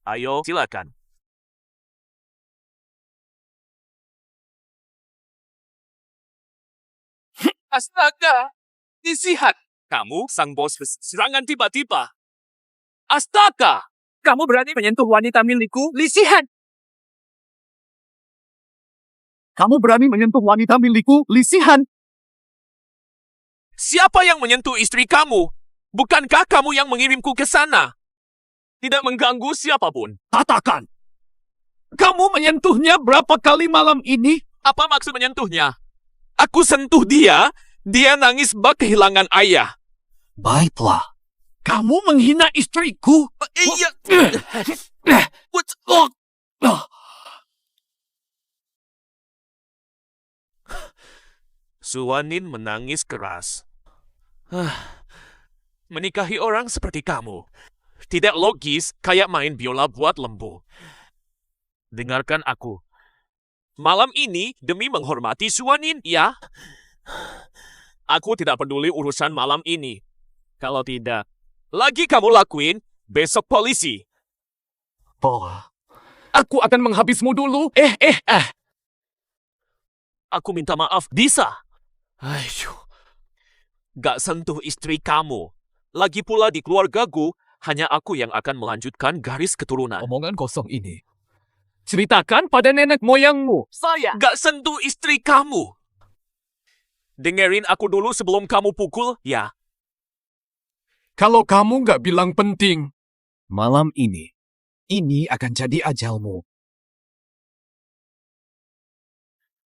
Ayo, silakan. Astaga! Disihat! Kamu, sang bos, serangan tiba-tiba. Astaga! Kamu berani menyentuh wanita milikku, Lisihan! Kamu berani menyentuh wanita milikku, Lisihan! Siapa yang menyentuh istri kamu? Bukankah kamu yang mengirimku ke sana? Tidak mengganggu siapapun. Katakan! Kamu menyentuhnya berapa kali malam ini? Apa maksud menyentuhnya? Aku sentuh dia, dia nangis bak kehilangan ayah. Baiklah. Kamu menghina istriku? Iya. Suwanin menangis keras. Menikahi orang seperti kamu. Tidak logis, kayak main biola buat lembu. Dengarkan aku. Malam ini, demi menghormati Suwanin, ya. Aku tidak peduli urusan malam ini. Kalau tidak, lagi kamu lakuin, besok polisi. Aku akan menghabismu dulu. Aku minta maaf, bisa. Ayo. Gak sentuh istri kamu. Lagi pula di keluargaku, hanya aku yang akan melanjutkan garis keturunan. Omongan kosong ini. Ceritakan pada nenek moyangmu. Saya gak sentuh istri kamu. Dengerin aku dulu sebelum kamu pukul, ya. Kalau kamu nggak bilang penting, malam ini akan jadi ajalmu.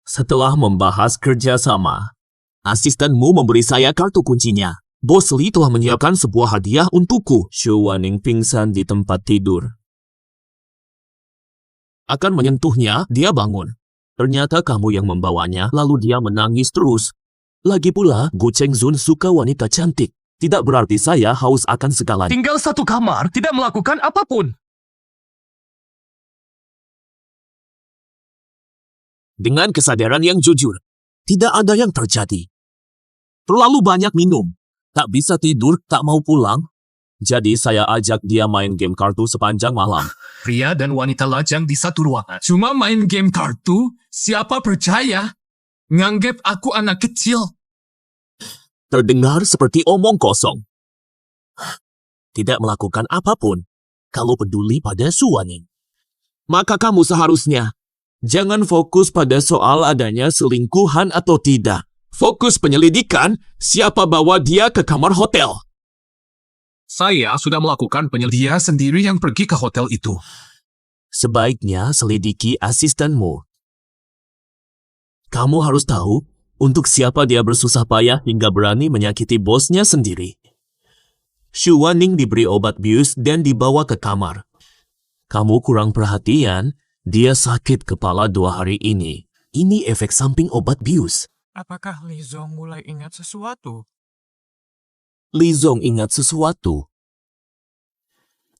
Setelah membahas kerjasama, asistenmu memberi saya kartu kuncinya. Bos Lee telah menyiapkan sebuah hadiah untukku. Suwaning pingsan di tempat tidur. Akan menyentuhnya, dia bangun. Ternyata kamu yang membawanya, lalu dia menangis terus. Lagi pula, Go Cheng Zun suka wanita cantik. Tidak berarti saya haus akan segalanya. Tinggal satu kamar, tidak melakukan apapun. Dengan kesadaran yang jujur, tidak ada yang terjadi. Terlalu banyak minum, tak bisa tidur, tak mau pulang. Jadi saya ajak dia main game kartu sepanjang malam. Pria dan wanita lajang di satu ruangan. Cuma main game kartu? Siapa percaya? Nganggep aku anak kecil. Terdengar seperti omong kosong. Tidak melakukan apapun kalau peduli pada Suwaning. Maka kamu seharusnya jangan fokus pada soal adanya selingkuhan atau tidak. Fokus penyelidikan siapa bawa dia ke kamar hotel. Saya sudah melakukan penyelidikan. Dia sendiri yang pergi ke hotel itu. Sebaiknya selidiki asistenmu. Kamu harus tahu untuk siapa dia bersusah payah hingga berani menyakiti bosnya sendiri. Xu Wanning diberi obat bius dan dibawa ke kamar. Kamu kurang perhatian, dia sakit kepala 2 hari ini. Ini efek samping obat bius. Apakah Li Zong mulai ingat sesuatu? Li Zong ingat sesuatu.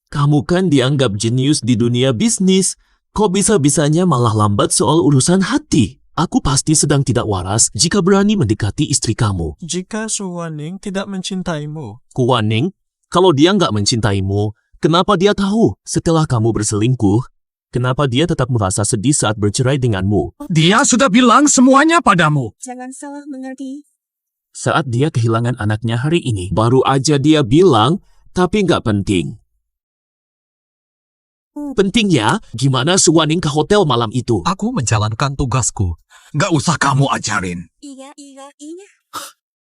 Kamu kan dianggap jenius di dunia bisnis. Kok bisa-bisanya malah lambat soal urusan hati? Aku pasti sedang tidak waras jika berani mendekati istri kamu. Jika Suwaning tidak mencintaimu, Kuwaning, kalau dia nggak mencintaimu, kenapa dia tahu setelah kamu berselingkuh? Kenapa dia tetap merasa sedih saat bercerai denganmu? dia sudah bilang semuanya padamu. Jangan salah mengerti. Saat dia kehilangan anaknya hari ini, baru aja dia bilang, tapi nggak penting. Pentingnya, gimana Suwaning ke hotel malam itu? Aku menjalankan tugasku. Gak usah kamu ajarin. Iya.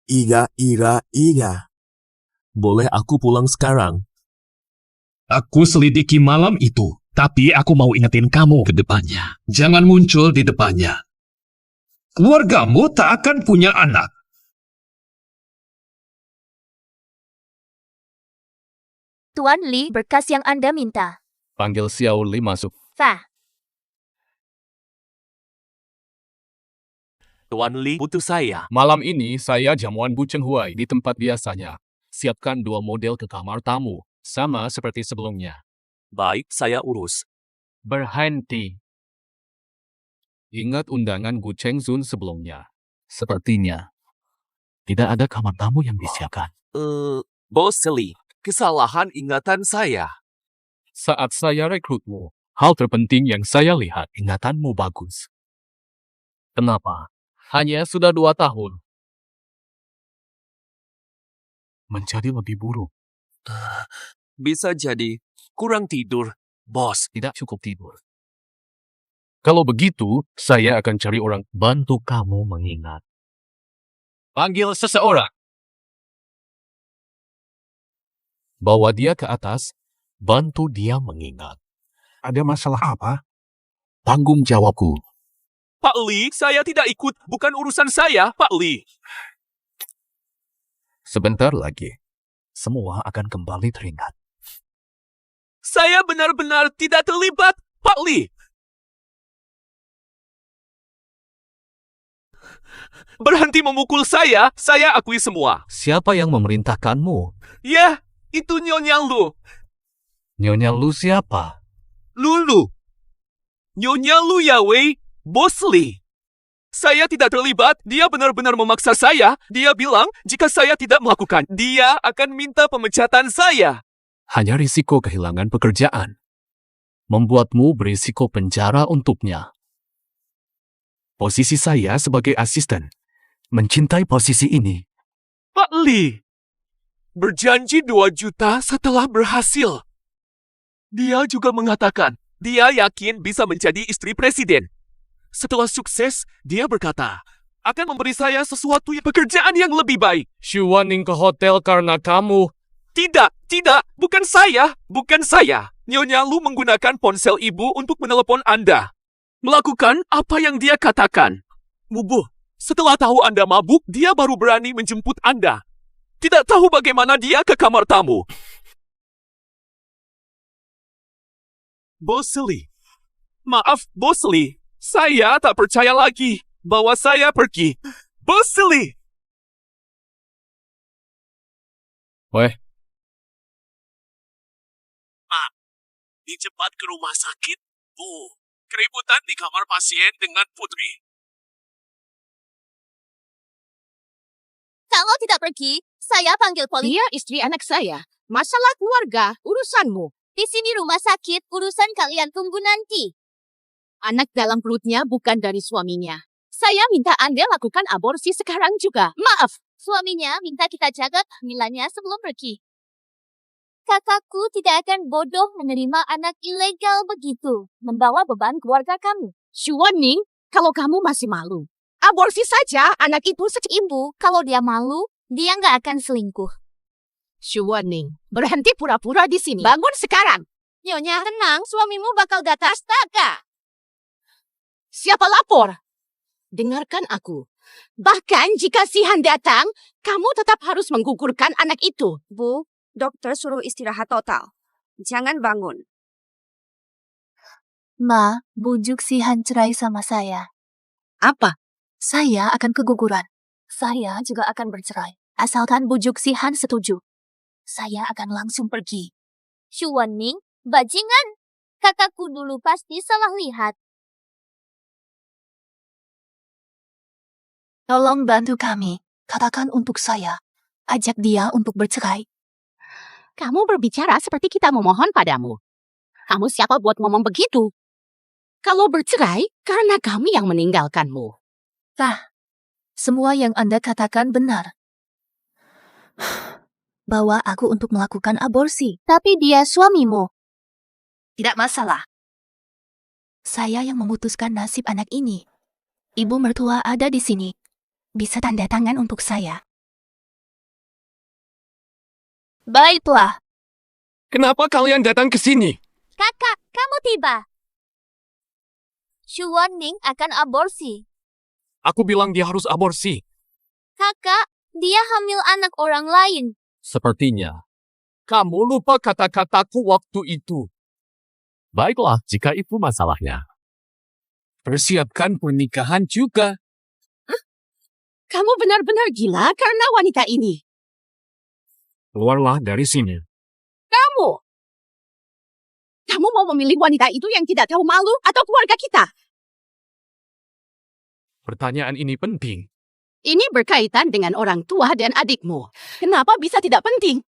Iya. Boleh aku pulang sekarang? Aku selidiki malam itu, tapi aku mau ingetin kamu ke depannya. Jangan muncul di depannya. Keluargamu tak akan punya anak. Tuan Li, berkas yang Anda minta. Panggil Xiao Li masuk. Fa. Tuan Li butuh saya. Malam ini saya jamuan Bu Cheng Huai di tempat biasanya. Siapkan 2 model ke kamar tamu, sama seperti sebelumnya. Baik, saya urus. Berhenti. Ingat undangan Gu Cheng Zun sebelumnya. Sepertinya tidak ada kamar tamu yang disiapkan. Bos Li, kesalahan ingatan saya. Saat saya rekrutmu, hal terpenting yang saya lihat, ingatanmu bagus. Kenapa? Hanya sudah 2 tahun. Menjadi lebih buruk. Bisa jadi kurang tidur, bos. Tidak cukup tidur. Kalau begitu, saya akan cari orang bantu kamu mengingat. Panggil seseorang. Bawa dia ke atas, bantu dia mengingat. Ada masalah apa? Tanggung jawabku. Pak Li, saya tidak ikut. Bukan urusan saya, Pak Li. Sebentar lagi, semua akan kembali teringat. Saya benar-benar tidak terlibat, Pak Li. Berhenti memukul saya akui semua. Siapa yang memerintahkanmu? Ya, itu Nyonya Lu. Nyonya Lu siapa? Lulu. Nyonya Lu ya, Wei. Bos Li. Saya tidak terlibat, dia benar-benar memaksa saya. Dia bilang, jika saya tidak melakukan, dia akan minta pemecatan saya. Hanya risiko kehilangan pekerjaan. Membuatmu berisiko penjara untuknya. Posisi saya sebagai asisten. Mencintai posisi ini. Pak Li. Berjanji 2 juta setelah berhasil. Dia juga mengatakan, dia yakin bisa menjadi istri presiden. Setelah sukses, dia berkata, akan memberi saya sesuatu pekerjaan yang lebih baik. Xu Wanning ke hotel karena kamu. Tidak, bukan saya. Nyonya Lu menggunakan ponsel ibu untuk menelepon Anda. Melakukan apa yang dia katakan. Bubuh, setelah tahu Anda mabuk, dia baru berani menjemput Anda. Tidak tahu bagaimana dia ke kamar tamu. Bos Li. Maaf, Bos Li. Saya tak percaya lagi bahwa saya pergi. Bos Li. Weh, Pak, cepat ke rumah sakit. Bu, keributan di kamar pasien dengan Putri. Kalau tidak pergi, saya panggil polisi. Dia istri anak saya. Masalah keluarga, urusanmu. Di sini rumah sakit, urusan kalian tunggu nanti. Anak dalam perutnya bukan dari suaminya. Saya minta Anda lakukan aborsi sekarang juga. Maaf. Suaminya minta kita jaga kehamilannya sebelum pergi. Kakakku tidak akan bodoh menerima anak ilegal begitu, membawa beban keluarga kamu. Xuaning, kalau kamu masih malu, aborsi saja anak itu Ibu, kalau dia malu, dia nggak akan selingkuh. Xuaning, berhenti pura-pura di sini. Bangun sekarang. Nyonya, tenang, suamimu bakal datang. Astaga! Siapa lapor? Dengarkan aku. Bahkan jika Sihan datang, kamu tetap harus menggugurkan anak itu. Bu, dokter suruh istirahat total. Jangan bangun. Ma, bujuk Sihan cerai sama saya. Apa? Saya akan keguguran. Saya juga akan bercerai. Asalkan bujuk Sihan setuju. Saya akan langsung pergi. Xuaning, bajingan. Kakakku dulu pasti salah lihat. Tolong bantu kami. Katakan untuk saya. Ajak dia untuk bercerai. Kamu berbicara seperti kita memohon padamu. Kamu siapa buat ngomong begitu? Kalau bercerai, karena kami yang meninggalkanmu. Semua yang Anda katakan benar. Bawa aku untuk melakukan aborsi. Tapi dia suamimu. Tidak masalah. Saya yang memutuskan nasib anak ini. Ibu mertua ada di sini. Bisa tanda tangan untuk saya. Baiklah. Kenapa kalian datang ke sini? Kakak, kamu tiba. Xuaning akan aborsi. Aku bilang dia harus aborsi. Kakak, dia hamil anak orang lain. Sepertinya kamu lupa kata-kataku waktu itu. Baiklah, jika itu masalahnya. Persiapkan pernikahan juga. Kamu benar-benar gila karena wanita ini. Keluarlah dari sini. Kamu mau memilih wanita itu yang tidak tahu malu atau keluarga kita? Pertanyaan ini penting. Ini berkaitan dengan orang tua dan adikmu. Kenapa bisa tidak penting?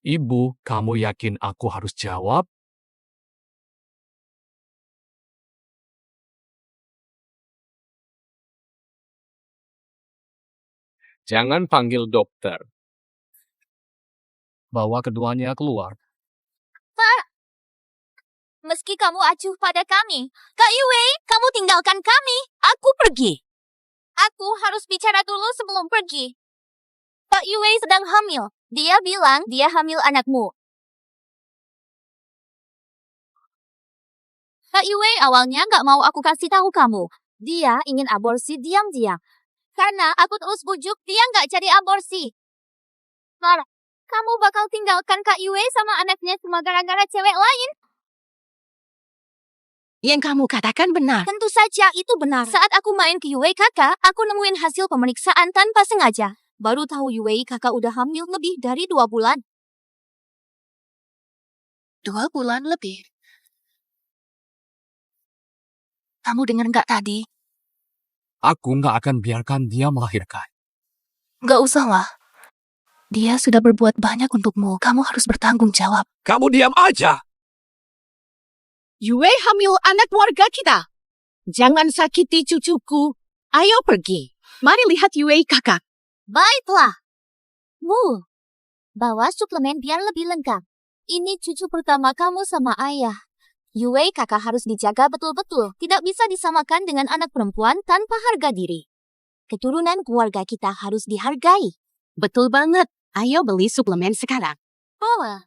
Ibu, kamu yakin aku harus jawab? Jangan panggil dokter. Bawa keduanya keluar. Pak, meski kamu acuh pada kami, Kak Yue, kamu tinggalkan kami. Aku pergi. Aku harus bicara dulu sebelum pergi. Kak Yue sedang hamil. Dia bilang dia hamil anakmu. Kak Yue awalnya nggak mau aku kasih tahu kamu. Dia ingin aborsi diam-diam. Karena aku terus bujuk dia nggak jadi aborsi. Farah, kamu bakal tinggalkan Kak Yue sama anaknya cuma gara-gara cewek lain? Yang kamu katakan benar. Tentu saja itu benar. Saat aku main ke Yue kakak, aku nemuin hasil pemeriksaan tanpa sengaja. Baru tahu Yue kakak udah hamil lebih dari 2 bulan. 2 bulan lebih. Kamu dengar nggak tadi? Aku nggak akan biarkan dia melahirkan. Nggak usahlah. Dia sudah berbuat banyak untukmu. Kamu harus bertanggung jawab. Kamu diam aja. Yue hamil anak warga kita. Jangan sakiti cucuku. Ayo pergi. Mari lihat Yue kakak. Baiklah. Mu, bawa suplemen biar lebih lengkap. Ini cucu pertama kamu sama ayah. Yue kakak harus dijaga betul-betul. Tidak bisa disamakan dengan anak perempuan tanpa harga diri. Keturunan keluarga kita harus dihargai. Betul banget. Ayo beli suplemen sekarang. Oh,